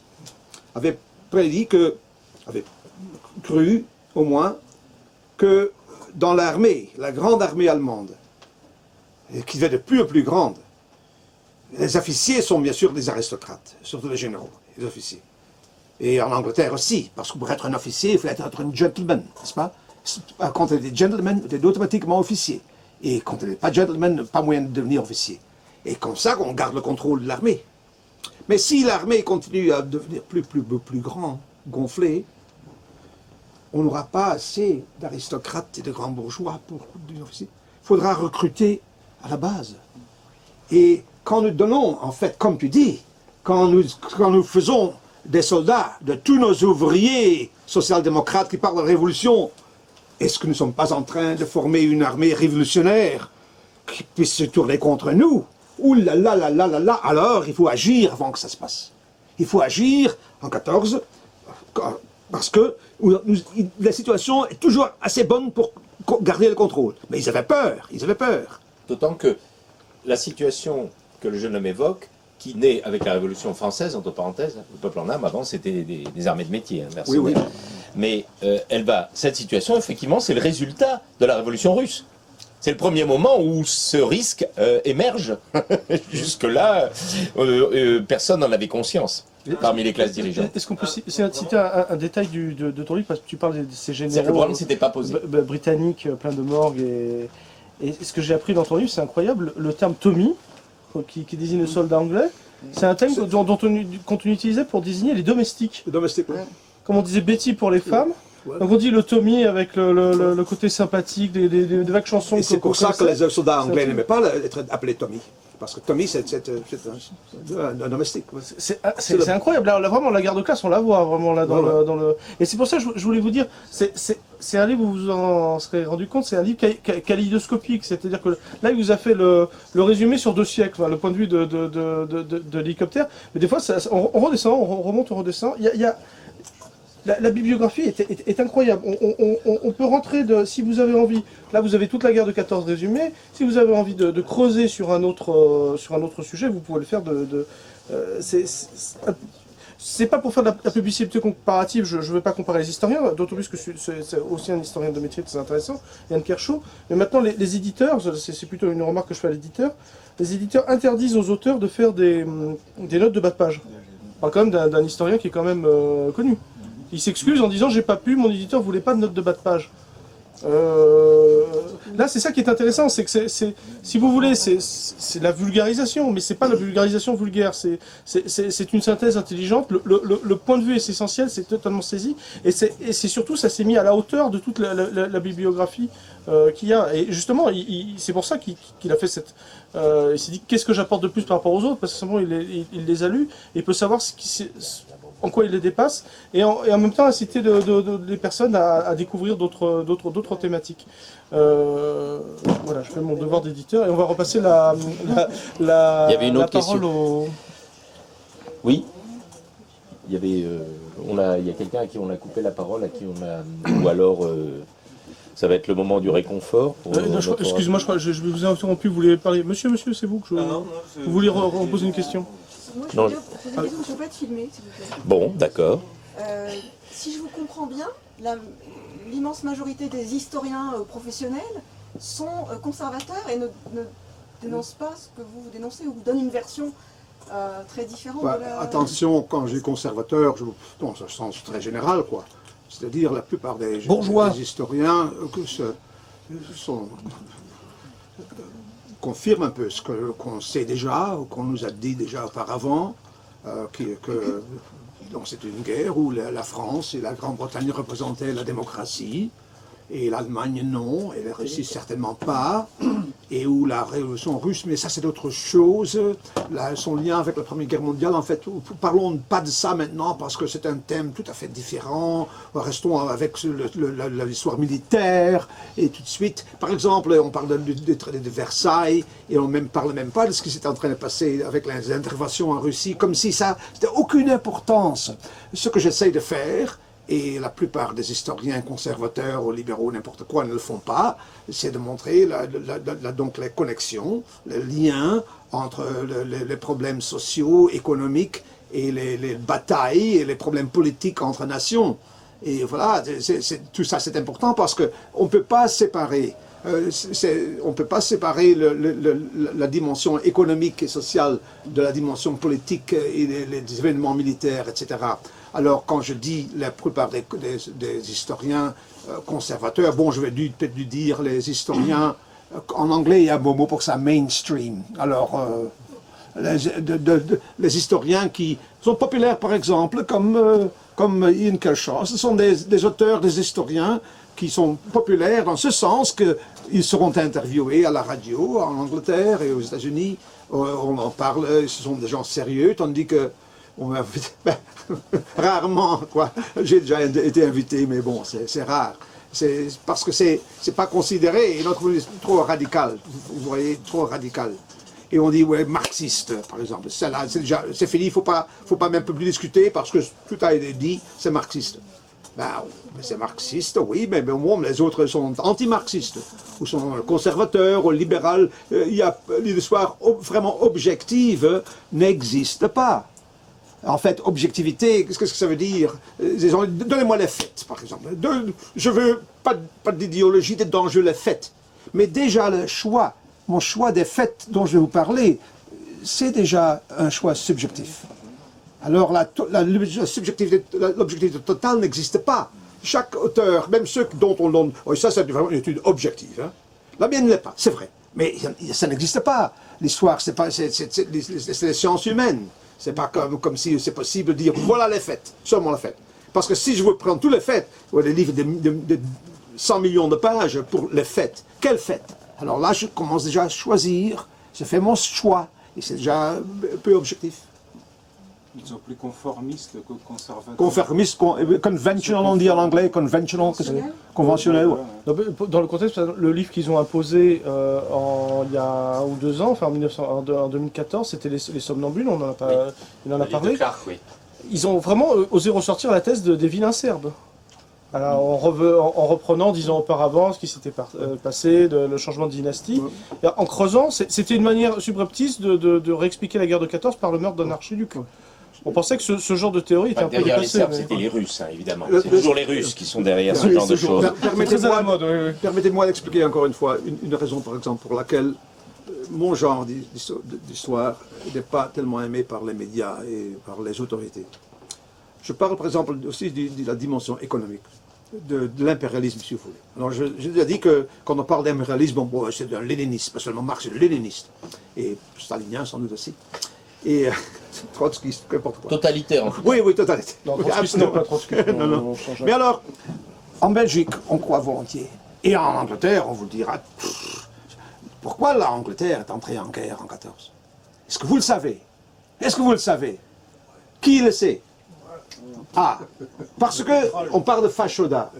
avait prédit avait cru au moins, que dans l'armée, la grande armée allemande, qui devait de plus en plus grande, les officiers sont bien sûr des aristocrates, surtout les généraux, les officiers. Et en Angleterre aussi, parce que pour être un officier, il faut être un gentleman, n'est-ce pas? Quand on est gentleman, on est automatiquement officier. Et quand on n'est pas gentleman, pas moyen de devenir officier. Et comme ça, on garde le contrôle de l'armée. Mais si l'armée continue à devenir plus grand, gonflée, on n'aura pas assez d'aristocrates et de grands bourgeois pour devenir officier. Il faudra recruter à la base. Et quand nous donnons, en fait, comme tu dis, quand nous faisons des soldats de tous nos ouvriers social-démocrates qui parlent de révolution, est-ce que nous ne sommes pas en train de former une armée révolutionnaire qui puisse se tourner contre nous? Ouh là là là là là là, alors il faut agir avant que ça se passe. Il faut agir en 14, parce que la situation est toujours assez bonne pour garder le contrôle. Mais ils avaient peur, D'autant que la situation que le jeune homme évoque, qui naît avec la Révolution française, entre parenthèses, le peuple en âme, avant c'était des armées de métier, mercenaires. Oui. Mais cette situation, effectivement, c'est le résultat de la Révolution russe. C'est le premier moment où ce risque émerge. Jusque-là, personne n'en avait conscience parmi les classes dirigeantes. Est-ce qu'on peut citer un détail de ton livre, parce que tu parles de ces généraux Le problème, c'était pas posé. Britanniques, plein de morgues, et ce que j'ai appris dans ton livre, c'est incroyable, le terme Tommy, qui désigne le soldat anglais, c'est un terme qu'on utilisait pour désigner les domestiques. Les domestiques, oui. Comme on disait Betty pour les femmes, Ouais. donc on dit le Tommy avec le côté sympathique des vagues chansons. Et c'est pour ça que les soldats anglais n'aimaient pas être appelés Tommy. Parce que Tommy, c'est un domestique. C'est incroyable. Là, vraiment, la guerre de classe, on la voit vraiment là dans le. Et c'est pour ça que je voulais vous dire, c'est un livre où vous en serez rendu compte, c'est un livre kaléidoscopique. C'est-à-dire que là, il vous a fait le résumé sur 2 siècles, le point de vue de l'hélicoptère. Mais des fois, on redescend, on remonte, on redescend. La bibliographie est incroyable. On peut rentrer, si vous avez envie, là vous avez toute la guerre de 14 résumée, si vous avez envie de creuser sur un autre sujet, vous pouvez le faire c'est pas pour faire de la publicité comparative, je ne vais pas comparer les historiens, d'autant plus que c'est aussi un historien de métier très intéressant, Yann Kershaw, mais maintenant les éditeurs, c'est plutôt une remarque que je fais à l'éditeur, les éditeurs interdisent aux auteurs de faire des notes de bas de page. On parle quand même d'un historien qui est quand même connu. Il s'excuse en disant « j'ai pas pu, mon éditeur voulait pas de note de bas de page ». Là, c'est ça qui est intéressant, c'est que si vous voulez, c'est la vulgarisation, mais c'est pas la vulgarisation vulgaire, c'est une synthèse intelligente, le point de vue est essentiel, c'est totalement saisi, et c'est surtout, ça s'est mis à la hauteur de toute la bibliographie qu'il y a, et justement, c'est pour ça qu'il a fait cette... il s'est dit, qu'est-ce que j'apporte de plus par rapport aux autres, parce que simplement, il les a lus, et il peut savoir en quoi il les dépasse, et en même temps inciter les personnes à découvrir d'autres thématiques. Voilà, je fais mon devoir d'éditeur, et on va repasser Il y avait une autre parole au... Oui. Il y avait, il y a quelqu'un à qui on a coupé la parole, à qui on a, ou alors ça va être le moment du réconfort. Excuse-moi, je vous ai interrompu, vous voulez parler. Monsieur, c'est vous que non, vous voulez reposer une question? Moi, je Non, voulais poser une question, je ne peux pas être filmé, s'il vous plaît. Bon, d'accord. Si je vous comprends bien, l'immense majorité des historiens professionnels sont conservateurs et ne dénoncent pas ce que vous dénoncez, ou vous donnent une version très différente de la... Attention, quand j'ai conservateur, dans un sens très général, quoi. C'est-à-dire la plupart des historiens confirment un peu ce qu'on sait déjà, ou qu'on nous a dit déjà auparavant, donc c'est une guerre où la France et la Grande-Bretagne représentaient la démocratie, et l'Allemagne non, et la Russie certainement pas, et où la révolution russe, mais ça c'est autre chose, son lien avec la Première Guerre mondiale, en fait, parlons pas de ça maintenant parce que c'est un thème tout à fait différent, restons avec l'histoire militaire, et tout de suite, par exemple, on parle des traités de Versailles, et on ne parle même pas de ce qui s'est en train de passer avec les interventions en Russie, comme si ça n'avait aucune importance. Ce que j'essaye de faire, et la plupart des historiens conservateurs ou libéraux, n'importe quoi, ne le font pas, c'est de montrer donc les connexions, les liens entre les problèmes sociaux, économiques, et les batailles et les problèmes politiques entre nations. Et voilà, tout ça c'est important parce qu'on ne peut pas séparer. On ne peut pas séparer la dimension économique et sociale de la dimension politique et les événements militaires, etc. Alors, quand je dis la plupart des historiens conservateurs, bon, je vais peut-être lui dire les historiens, en anglais, il y a un beau mot pour ça, mainstream. Alors, les historiens qui sont populaires, par exemple, comme Ian Kershaw, ce sont des auteurs, des historiens qui sont populaires dans ce sens qu'ils seront interviewés à la radio en Angleterre et aux États-Unis. On en parle, ce sont des gens sérieux, tandis que rarement, quoi. J'ai déjà été invité, mais bon, c'est rare. C'est parce que c'est pas considéré, et notre trop radical, vous voyez, trop radical. Et on dit, ouais, marxiste, par exemple. C'est fini, il faut pas même plus discuter, parce que tout a été dit, c'est marxiste. Ben, c'est marxiste, oui, mais au moins les autres sont anti-marxistes, ou sont conservateurs, ou libéraux. L'histoire vraiment objective n'existe pas. En fait, objectivité, qu'est-ce que ça veut dire? Donnez-moi les faits, par exemple. Je veux pas d'idéologie dedans, je les faits. Mais déjà, mon choix des faits dont je vais vous parler, c'est déjà un choix subjectif. Alors, l'objectivité totale n'existe pas. Chaque auteur, même ceux dont on donne... Oui, ça, c'est vraiment une étude objective. Hein. La mienne ne l'est pas, c'est vrai. Mais ça n'existe pas. L'histoire, c'est les sciences humaines. C'est pas comme si c'est possible de dire voilà les faits, seulement les faits. Parce que si je veux prendre tous les faits, des livres de 100 millions de pages pour les faits, quels faits? Alors là, je commence déjà à choisir, je fais mon choix, et c'est déjà un peu objectif. Ils sont plus conformistes que conservateurs. Conformiste, conventional, on dit en anglais, conventional, conventionnel. Ouais. Dans le contexte, le livre qu'ils ont imposé il y a 1 ou 2 ans, enfin en 2014, c'était les Somnambules, on en a, pas, il en a parlé. Clark, oui. Ils ont vraiment osé ressortir la thèse des vilains Serbes. Alors, en reprenant 10 ans auparavant ce qui s'était passé, le changement de dynastie, en creusant, c'était une manière subreptice de réexpliquer la guerre de 14 par le meurtre d'un archiduc. On pensait que ce genre de théorie était un peu derrière dépassé. les Serbes, c'était les Russes, hein, évidemment. C'est toujours les Russes qui sont derrière ce genre de choses. Permettez-moi d'expliquer encore une fois une raison, par exemple, pour laquelle mon genre d'histoire n'est pas tellement aimé par les médias et par les autorités. Je parle, par exemple, aussi de la dimension économique, de l'impérialisme, si vous voulez. Alors, j'ai déjà dit que quand on parle d'impérialisme, bon, c'est un léniniste, pas seulement Marx, c'est léniniste, et stalinien sans doute aussi. Et Trotsky, n'importe quoi. Totalitaire, en fait. Oui, totalitaire. Non, Trotsky, non, pas Trotsky. Non. Mais alors, en Belgique, on croit volontiers. Et en Angleterre, on vous dira, pourquoi l'Angleterre est entrée en guerre en 14? Est-ce que vous le savez? Est-ce que vous le savez? Qui le sait? Ah, parce qu'on parle de Fashoda.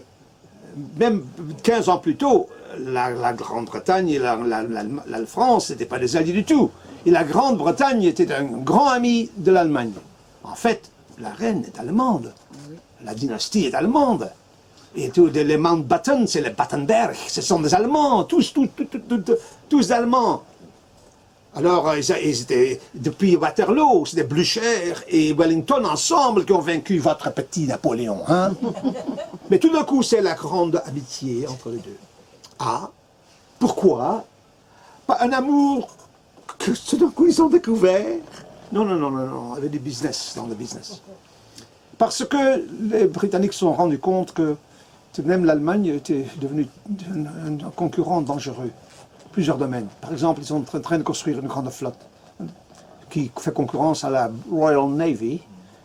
Même 15 ans plus tôt, la Grande-Bretagne et la France n'étaient pas des alliés du tout. Et la Grande-Bretagne était un grand ami de l'Allemagne. En fait, la reine est allemande. La dynastie est allemande. Et tous les Mountbatten, c'est les Battenberg. Ce sont des Allemands, tous Allemands. Alors, ils étaient, depuis Waterloo, c'était Blücher et Wellington ensemble qui ont vaincu votre petit Napoléon. Hein? Mais tout d'un coup, c'est la grande amitié entre les deux. Ah, pourquoi? Pas un amour que tout d'un coup ils ont découvert. Non, il y avait du business dans le business. Parce que les Britanniques se sont rendus compte que même l'Allemagne était devenue un concurrent dangereux. Plusieurs domaines. Par exemple, ils sont en train de construire une grande flotte qui fait concurrence à la Royal Navy,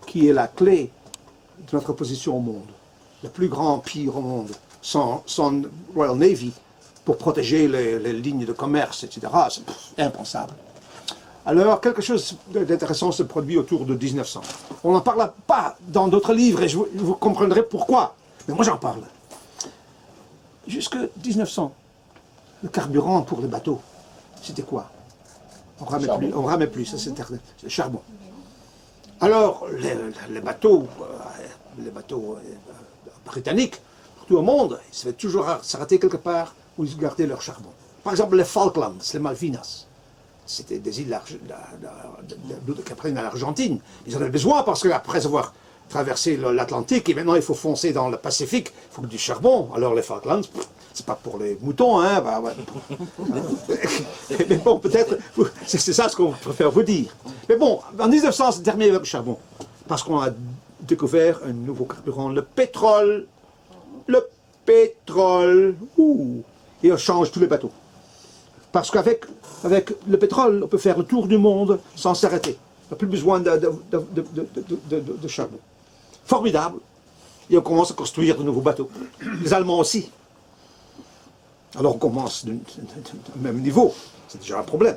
qui est la clé de notre position au monde. Le plus grand empire au monde. Sans Royal Navy, pour protéger les lignes de commerce, etc. C'est impensable. Alors, quelque chose d'intéressant se produit autour de 1900. On n'en parle pas dans d'autres livres et vous comprendrez pourquoi. Mais moi, j'en parle. Jusque 1900, le carburant pour les bateaux, c'était quoi? On ramait plus, ça c'est le charbon. Alors, les bateaux britanniques, partout au monde, ils se faisaient toujours s'arrêter quelque part où ils gardaient leur charbon. Par exemple, les Falklands, les Malvinas. C'était des îles qui appartiennent à l'Argentine. Ils en avaient besoin parce qu'après avoir traversé l'Atlantique, et maintenant il faut foncer dans le Pacifique, il faut du charbon. Alors les Falklands, c'est pas pour les moutons, hein. Bah, ouais. Mais bon, peut-être, c'est ça ce qu'on préfère vous dire. Mais bon, en 1900, c'est terminé avec le charbon. Parce qu'on a découvert un nouveau carburant, le pétrole. Le pétrole. Ouh. Et on change tous les bateaux. Parce qu'avec le pétrole, on peut faire le tour du monde sans s'arrêter. On n'a plus besoin de charbon. Formidable. Et on commence à construire de nouveaux bateaux. Les Allemands aussi. Alors on commence du même niveau. C'est déjà un problème.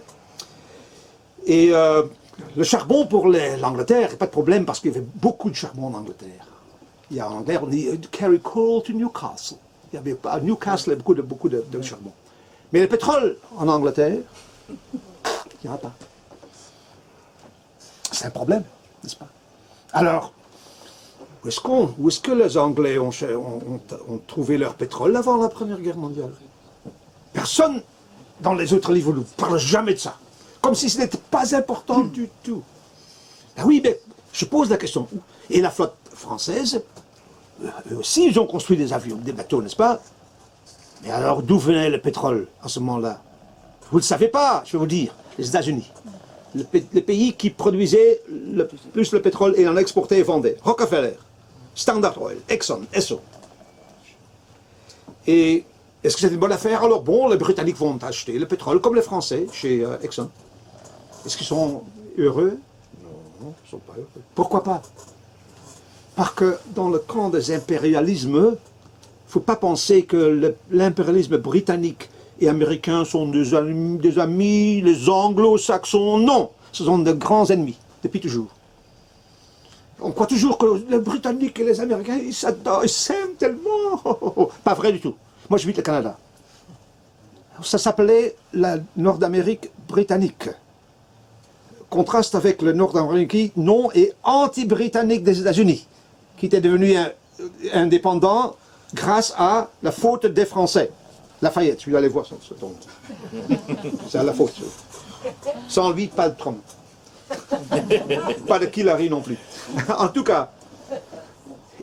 Et le charbon pour l'Angleterre, n'est pas de problème parce qu'il y avait beaucoup de charbon en Angleterre. Il y a en Angleterre, on dit « carry coal to Newcastle ». Il y avait à Newcastle il y avait beaucoup de charbon. Mais le pétrole en Angleterre, il n'y en a pas. C'est un problème, n'est-ce pas? Alors, où est-ce que les Anglais ont trouvé leur pétrole avant la Première Guerre mondiale? Personne dans les autres livres ne parle jamais de ça. Comme si ce n'était pas important du tout. Ben oui, mais je pose la question. Et la flotte française, eux aussi, ils ont construit des avions, des bateaux, n'est-ce pas? Mais alors, d'où venait le pétrole à ce moment-là? Vous ne le savez pas, je vais vous dire. Les États-Unis. Les pays qui produisaient le plus le pétrole et en exportaient et vendaient. Rockefeller, Standard Oil, Exxon, Esso. Et est-ce que c'est une bonne affaire? Alors bon, les Britanniques vont acheter le pétrole comme les Français chez Exxon. Est-ce qu'ils sont heureux? Non, ils ne sont pas heureux. Pourquoi pas? Parce que dans le camp des impérialismes, il ne faut pas penser que l'impérialisme britannique et américain sont des amis, les anglo-saxons, non. Ce sont de grands ennemis, depuis toujours. On croit toujours que les Britanniques et les Américains, ils s'adorent, ils s'aiment tellement. Pas vrai du tout. Moi, j'habite le Canada. Ça s'appelait la Nord-Amérique britannique. Contraste avec le Nord-Amérique non et anti-britannique des États-Unis, qui était devenu indépendant grâce à la faute des Français. Lafayette, je vais aller voir ce tombe. C'est à la faute. Sans lui, pas de Trump. Pas de Hillary non plus. En tout cas,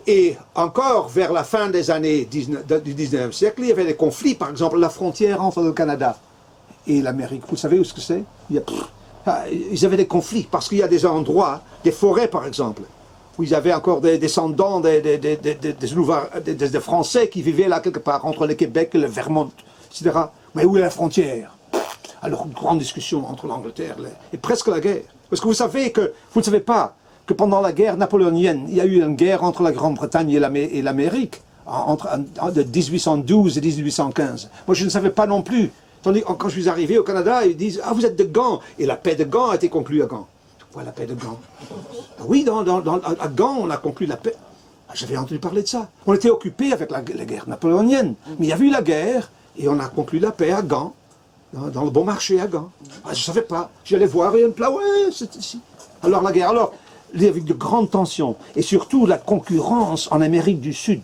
et encore vers la fin des années du 19e siècle, il y avait des conflits, par exemple la frontière entre le Canada et l'Amérique. Vous savez où ce que c'est? Ils avaient des conflits parce qu'il y a des endroits, des forêts par exemple, où ils avaient encore des descendants des Français qui vivaient là quelque part, entre le Québec et le Vermont, etc. Mais où est la frontière? Alors, une grande discussion entre l'Angleterre et presque la guerre. Parce que vous ne savez pas que pendant la guerre napoléonienne, il y a eu une guerre entre la Grande-Bretagne et l'Amérique, de 1812 et 1815. Moi, je ne savais pas non plus. Tandis que quand je suis arrivé au Canada, ils disent « Ah, vous êtes de Gand !» Et la paix de Gand a été conclue à Gand. Voilà la paix de Gand. Oui, à Gand, on a conclu la paix. J'avais entendu parler de ça. On était occupé avec la guerre napoléonienne. Mais il y a eu la guerre, et on a conclu la paix à Gand, dans le bon marché à Gand. Je ne savais pas. J'allais voir, et on me dit « Ouais, c'est ici. » Alors la guerre, alors, il y avait de grandes tensions, et surtout la concurrence en Amérique du Sud.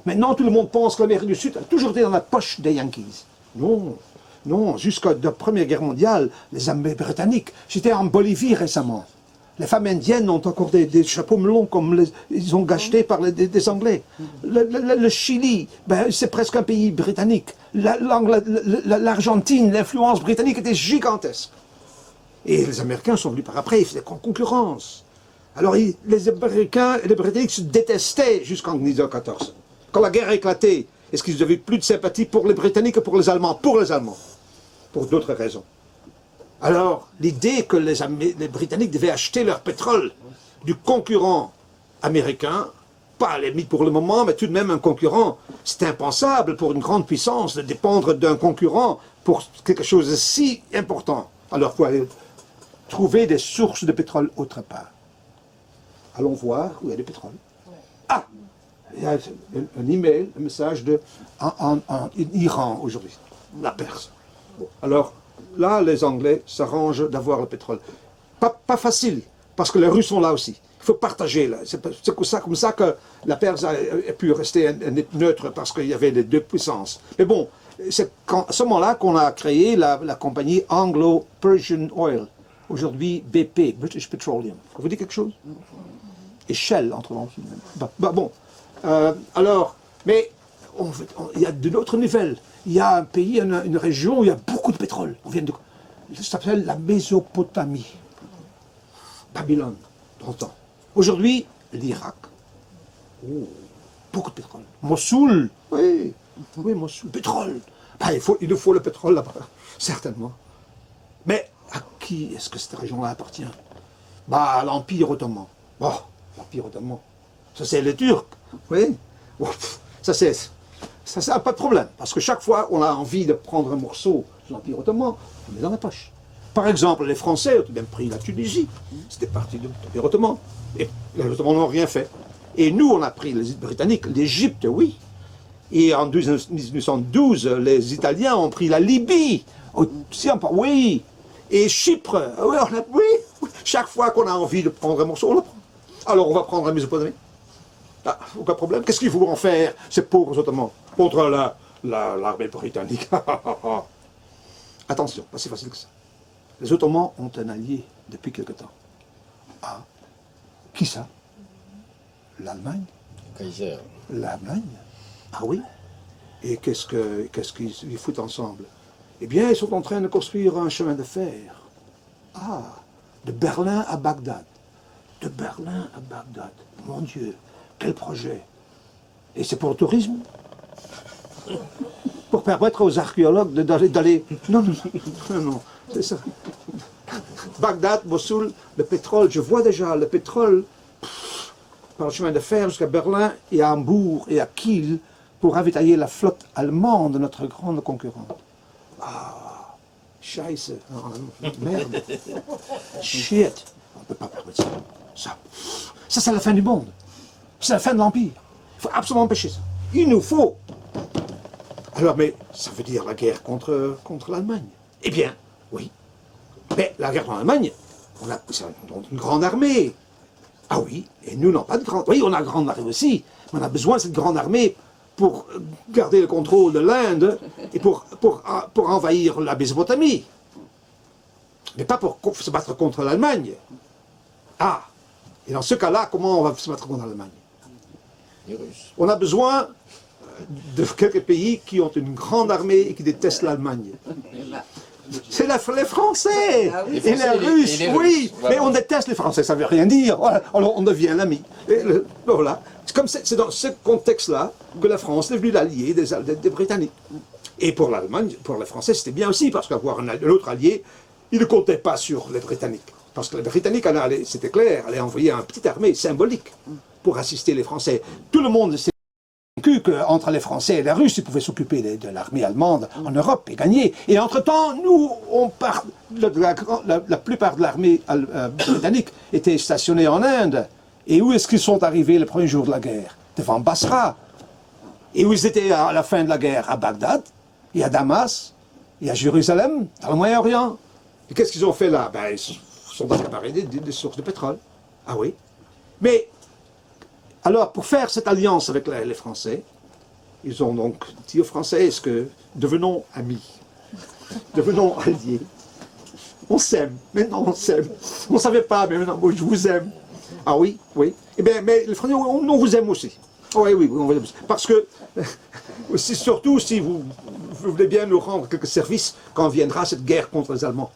Maintenant, tout le monde pense que l'Amérique du Sud a toujours été dans la poche des Yankees. Non. Non, jusqu'à la Première Guerre mondiale, les armées britanniques. J'étais en Bolivie récemment. Les femmes indiennes ont encore des chapeaux melons comme ils ont achetés par des Anglais. Le Chili, c'est presque un pays britannique. L'Argentine, l'influence britannique était gigantesque. Et les Américains sont venus par après, ils faisaient concurrence. Alors les Américains et les Britanniques se détestaient jusqu'en 1914. Quand la guerre a éclaté, est-ce qu'ils n'avaient plus de sympathie pour les Britanniques que pour les Allemands? Pour les Allemands. Pour d'autres raisons. Alors, l'idée que les Britanniques devaient acheter leur pétrole du concurrent américain pas à la limite pour le moment, mais tout de même un concurrent. C'est impensable pour une grande puissance de dépendre d'un concurrent pour quelque chose de si important. Alors, il faut aller trouver des sources de pétrole autre part. Allons voir où il y a du pétrole. Ah, il y a un email, un message en Iran aujourd'hui, la Perse. Bon, alors, là, les Anglais s'arrangent d'avoir le pétrole. Pas facile, parce que les Russes sont là aussi. Il faut partager. Là. C'est comme ça que la Perse a pu rester neutre, parce qu'il y avait les deux puissances. Mais bon, c'est à ce moment-là qu'on a créé la compagnie Anglo-Persian Oil. Aujourd'hui, BP, British Petroleum. Ça vous dit quelque chose? Et Shell, entre autres. Bon. Alors, mais il y a de d'autres nouvelles. Il y a un pays, une région où il y a beaucoup de pétrole. Ça s'appelle la Mésopotamie. Babylone, dans le temps. Aujourd'hui, l'Irak. Oh, beaucoup de pétrole. Mossoul, oui, Mossoul, pétrole. Ben, il nous faut le pétrole là-bas, certainement. Mais à qui est-ce que cette région-là appartient? À l'Empire ottoman. Oh, l'Empire ottoman. Ça, c'est les Turcs. Oui. Oh, ça, pas de problème. Parce que chaque fois on a envie de prendre un morceau de l'Empire ottoman, on met dans la poche. Par exemple, les Français ont même pris la Tunisie. C'était parti de l'Empire ottoman. Et les Ottomans n'ont rien fait. Et nous, on a pris les Britanniques, l'Égypte, oui. Et en 1912, les Italiens ont pris la Libye. Oui. Et Chypre. Oui. Chaque fois qu'on a envie de prendre un morceau, on le prend. Alors on va prendre la Mésopotamie. Ah, aucun problème. Qu'est-ce qu'il faut en faire, ces pauvres Ottomans, contre l'armée britannique? Attention, pas si facile que ça. Les Ottomans ont un allié depuis quelque temps. Ah, qui ça? L'Allemagne. Kaiser. L'Allemagne. Ah oui. Et qu'est-ce qu'ils foutent ensemble? Eh bien, ils sont en train de construire un chemin de fer. Ah, de Berlin à Bagdad. De Berlin à Bagdad. Mon Dieu, quel projet! Et c'est pour le tourisme? Pour permettre aux archéologues d'aller... Non, c'est ça. Bagdad, Mossoul, le pétrole, je vois déjà le pétrole par le chemin de fer jusqu'à Berlin et à Hambourg et à Kiel pour ravitailler la flotte allemande, notre grande concurrente. Ah, scheisse, merde, shit, on ne peut pas permettre ça. Ça, c'est la fin du monde. C'est la fin de l'Empire. Il faut absolument empêcher ça. Il nous faut. Alors, mais ça veut dire la guerre contre l'Allemagne. Eh bien, oui. Mais la guerre contre l'Allemagne, on a une grande armée. Ah oui, et nous n'avons pas de grande... Oui, on a une grande armée aussi, mais on a besoin de cette grande armée pour garder le contrôle de l'Inde et pour envahir la Mésopotamie. Mais pas pour se battre contre l'Allemagne. Ah, et dans ce cas-là, comment on va se battre contre l'Allemagne? Les Russes. On a besoin de quelques pays qui ont une grande armée et qui détestent l'Allemagne. C'est les Français Ah oui. et les Russes, oui, Voilà. mais on déteste les Français, ça ne veut rien dire. Voilà. Alors on devient l'ami. Voilà. C'est dans ce contexte-là que la France est devenue l'allié des Britanniques. Et pour l'Allemagne, pour les Français, c'était bien aussi, parce qu'avoir un autre allié, il ne comptait pas sur les Britanniques. Parce que les Britanniques, c'était clair, allaient envoyer une petite armée symbolique pour assister les Français. Tout le monde s'est convaincu qu'entre les Français et les Russes, ils pouvaient s'occuper de l'armée allemande en Europe et gagner. Et entre-temps, nous, la plupart de l'armée britannique était stationnée en Inde. Et où est-ce qu'ils sont arrivés le premier jour de la guerre? Devant Basra. Et où ils étaient à la fin de la guerre? À Bagdad, et à Damas, et à Jérusalem, dans le Moyen-Orient. Et qu'est-ce qu'ils ont fait là? Ben, ils sont allés préparer des sources de pétrole. Ah oui. Mais, alors, pour faire cette alliance avec les Français, ils ont donc dit aux Français, est-ce que devenons amis, devenons alliés. On s'aime, maintenant on s'aime. On ne savait pas, mais maintenant, je vous aime. Ah oui, oui. Eh bien, mais les Français, on vous aime aussi. Oui, oui, on vous aime aussi. Parce que, surtout si vous voulez bien nous rendre quelques services quand viendra cette guerre contre les Allemands.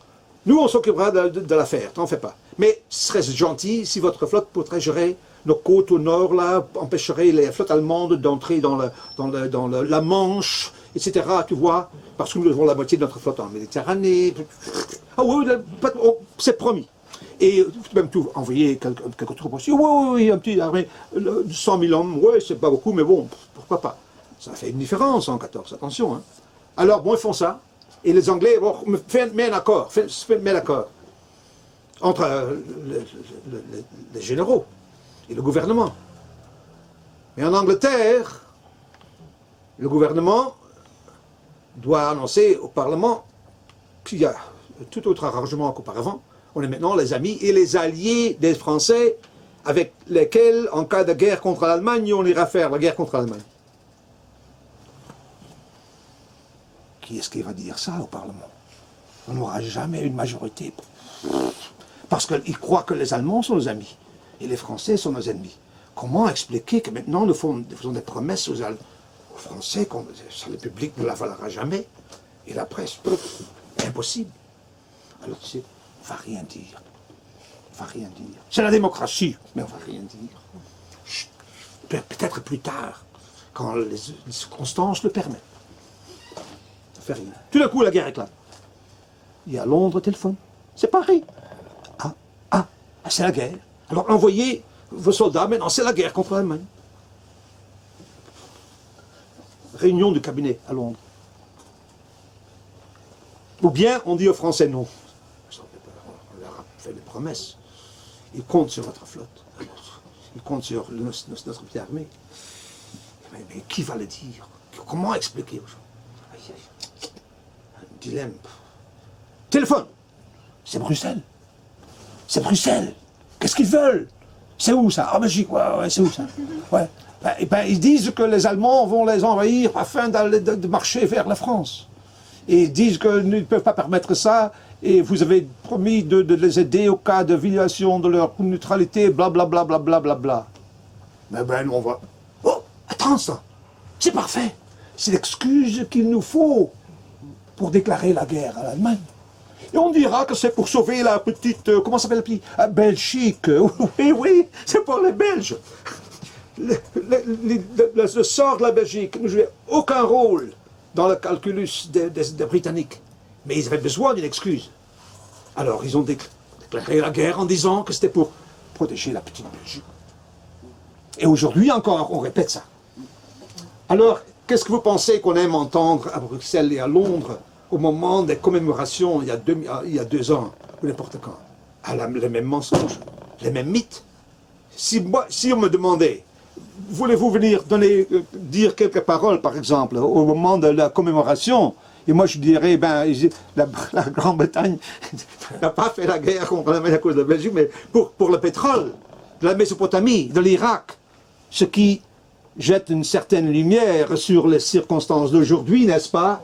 Nous, on s'occupera de l'affaire, t'en fais pas. Mais ce serait gentil si votre flotte protégerait nos côtes au nord, là, empêcherait les flottes allemandes d'entrer dans la Manche, etc., tu vois, parce que nous avons la moitié de notre flotte en Méditerranée. Ah oui, c'est promis. Et même tout, envoyer quelques troupes aussi. Oui, un petit armée, 100 000 hommes, oui, c'est pas beaucoup, mais bon, pourquoi pas. Ça fait une différence en 14, attention. Hein. Alors, bon, ils font ça. Et les Anglais, bon, met un accord, met l'accord entre les généraux et le gouvernement. Mais en Angleterre, le gouvernement doit annoncer au Parlement qu'il y a tout autre arrangement qu'auparavant. On est maintenant les amis et les alliés des Français avec lesquels, en cas de guerre contre l'Allemagne, on ira faire la guerre contre l'Allemagne. Qui est-ce qui va dire ça au Parlement? On n'aura jamais une majorité. Parce qu'ils croient que les Allemands sont nos amis et les Français sont nos ennemis. Comment expliquer que maintenant nous faisons des promesses aux Français que le public ne la valera jamais et la presse, impossible. Alors tu sais, on ne va rien dire. On va rien dire. C'est la démocratie, mais on ne va rien dire. Peut-être plus tard, quand les circonstances le permettent. Ça fait rien. Tout d'un coup, la guerre éclate. Il y a Londres, téléphone. C'est Paris. C'est la guerre. Alors envoyez vos soldats, maintenant c'est la guerre contre l'Allemagne. Réunion du cabinet à Londres. Ou bien on dit aux Français non. On leur a fait des promesses. Ils comptent sur votre flotte. Ils comptent sur notre petite armée. Mais qui va le dire? Comment expliquer aux gens? Un dilemme. Téléphone. C'est Bruxelles. C'est Bruxelles. Qu'est-ce qu'ils veulent? C'est où ça? Ah, Belgique, ouais, c'est où ça? Ouais. Ils disent que les Allemands vont les envahir afin de marcher vers la France. Et ils disent qu'ils ne peuvent pas permettre ça, et vous avez promis de les aider au cas de violation de leur neutralité, blablabla. Bla, bla, bla, bla. Mais ben, on va... Oh, attends ça! C'est parfait! C'est l'excuse qu'il nous faut pour déclarer la guerre à l'Allemagne. Et on dira que c'est pour sauver la petite... comment s'appelle la petite... Belgique. Oui, c'est pour les Belges. Le sort de la Belgique ne jouait aucun rôle dans le calculus des Britanniques. Mais ils avaient besoin d'une excuse. Alors ils ont déclaré la guerre en disant que c'était pour protéger la petite Belgique. Et aujourd'hui encore, on répète ça. Alors, qu'est-ce que vous pensez qu'on aime entendre à Bruxelles et à Londres au moment des commémorations, il y a 2 ans, ou n'importe quand? Les mêmes mensonges, les mêmes mythes. Si on me demandait, voulez-vous venir dire quelques paroles, par exemple, au moment de la commémoration, et moi je dirais, la Grande-Bretagne n'a pas fait la guerre contre l'Allemagne à cause de la Belgique, mais pour le pétrole, de la Mésopotamie, de l'Irak, ce qui jette une certaine lumière sur les circonstances d'aujourd'hui, n'est-ce pas?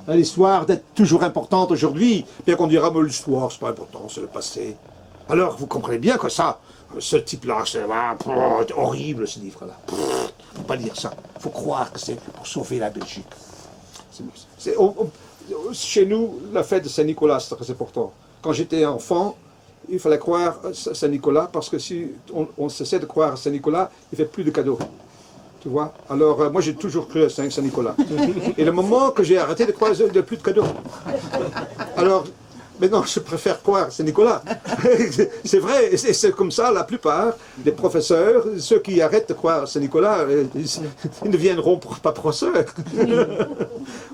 L'histoire d'être toujours importante aujourd'hui, bien qu'on dira, mais l'histoire, c'est pas important, c'est le passé. Alors, vous comprenez bien que ça, ce type-là, c'est horrible, ce livre-là. Il ne faut pas dire ça. Il faut croire que c'est pour sauver la Belgique. Chez nous, la fête de Saint-Nicolas, c'est très important. Quand j'étais enfant, il fallait croire à Saint-Nicolas, parce que si on cessait de croire à Saint-Nicolas, il ne fait plus de cadeaux. Tu vois? Alors, moi, j'ai toujours cru à Saint-Nicolas. Et le moment que j'ai arrêté de croire, il n'y a plus de cadeaux. Alors, maintenant, je préfère croire à Saint-Nicolas. C'est vrai, et c'est comme ça, la plupart des professeurs, ceux qui arrêtent de croire à Saint-Nicolas, ils ne deviendront pas professeurs.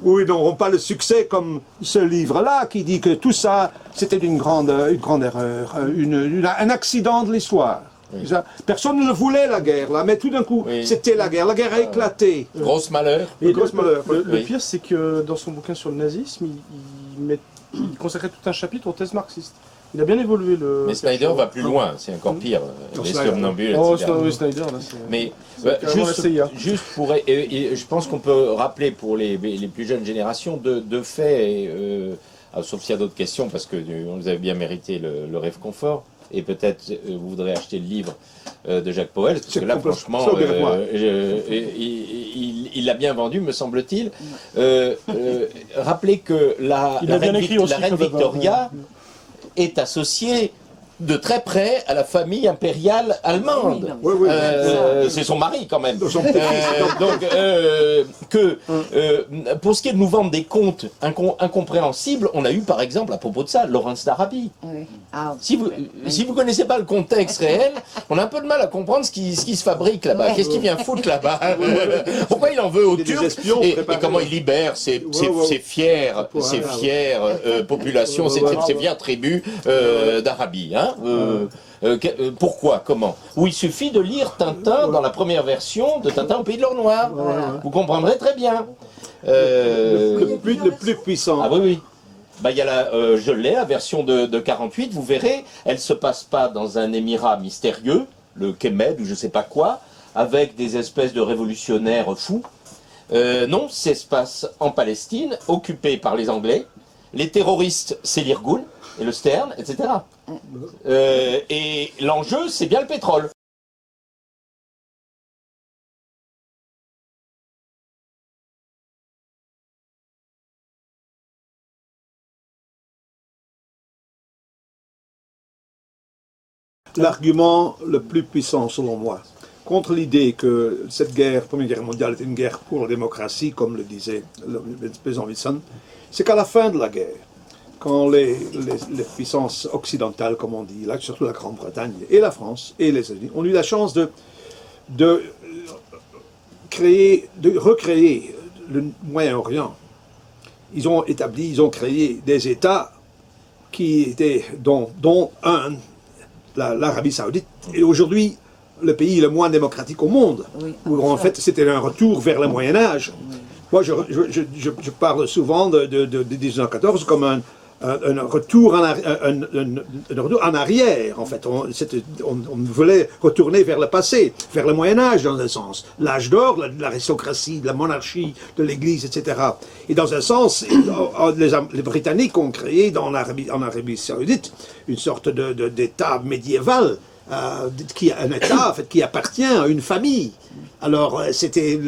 Ou ils n'auront pas le succès comme ce livre-là, qui dit que tout ça, c'était une grande erreur, un accident de l'histoire. Oui. Personne ne voulait la guerre, là, mais tout d'un coup, c'était la guerre. La guerre a éclaté. Grosse malheur. Et le pire, c'est que dans son bouquin sur le nazisme, il consacrait tout un chapitre aux thèses marxistes. Il a bien évolué Mais Snyder va plus loin, c'est encore pire. Les somnambules, etc. Snyder, là, mais juste pour... Et je pense qu'on peut rappeler pour les plus jeunes générations deux faits, sauf s'il y a d'autres questions, parce que vous avez bien mérité le rêve confort. Et peut-être vous voudrez acheter le livre de Jacques Pauwels, parce que là, franchement, il l'a bien vendu, me semble-t-il. Rappelez que la reine Victoria est associée de très près à la famille impériale allemande. Oui, oui. C'est son mari quand même. Son petit-fils. Pour ce qui est de nous vendre des contes incompréhensibles, on a eu par exemple à propos de ça Lawrence d'Arabie. Oui. Ah, Si vous connaissez pas le contexte réel, on a un peu de mal à comprendre ce qui se fabrique là-bas. Ouais. Qu'est-ce qu'il vient foutre là-bas? Pourquoi il en veut aux Il y a des Turcs espions et préparés. comment il libère ces fières populations, ces fières tribus d'Arabie, hein? Pourquoi? Comment? Ou il suffit de lire Tintin dans la première version de Tintin au Pays de l'Or Noir. Vous comprendrez très bien. Le plus puissant. Ah oui, oui. Bah, il y a je l'ai, la version de 48, vous verrez, elle se passe pas dans un émirat mystérieux, le Kemed ou je sais pas quoi, avec des espèces de révolutionnaires fous. Non, ça se passe en Palestine, occupée par les Anglais. Les terroristes, c'est l'Irgun et le Stern, etc. Et l'enjeu, c'est bien le pétrole. L'argument le plus puissant, selon moi, contre l'idée que cette guerre, Première Guerre mondiale, était une guerre pour la démocratie, comme le disait le président Wilson, c'est qu'à la fin de la guerre, quand les puissances occidentales, comme on dit, là, surtout la Grande-Bretagne et la France et les États-Unis, ont eu la chance de recréer le Moyen-Orient. Ils ont créé des États qui étaient, dont un, l'Arabie Saoudite, est aujourd'hui le pays le moins démocratique au monde, oui. où en fait c'était un retour vers le Moyen-Âge. Moi je parle souvent de 1914 comme un retour en arrière, en fait. On voulait retourner vers le passé, vers le Moyen-Âge dans un sens. L'âge d'or, l'aristocratie, la monarchie, de l'Église, etc. Et dans un sens, les Britanniques ont créé en Arabie Saoudite une sorte d'État médiéval, un État en fait, qui appartient à une famille. Alors c'était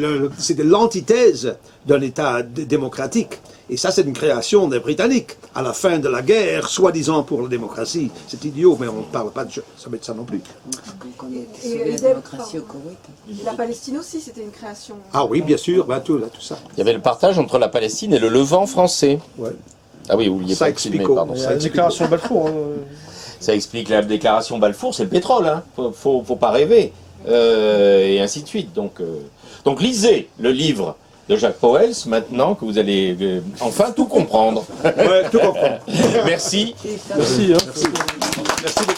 l'antithèse d'un État démocratique. Et ça, c'est une création des Britanniques, à la fin de la guerre, soi-disant pour la démocratie. C'est idiot, mais on ne parle pas de ça non plus. On a Et sauvé la démocratie au Koweït. La Palestine aussi, c'était une création. Ah oui, bien sûr, tout ça. Il y avait le partage entre la Palestine et le Levant français. Ouais. Ah oui, vous vouliez Ça pas explique filmer, pardon. Il y a la déclaration Balfour. Hein. Ça explique la déclaration Balfour, c'est le pétrole, hein. Faut pas rêver. Et ainsi de suite. Donc lisez le livre de Jacques Pauwels, maintenant que vous allez enfin tout comprendre. Ouais, tout comprendre. Merci. Merci. Hein. Merci beaucoup.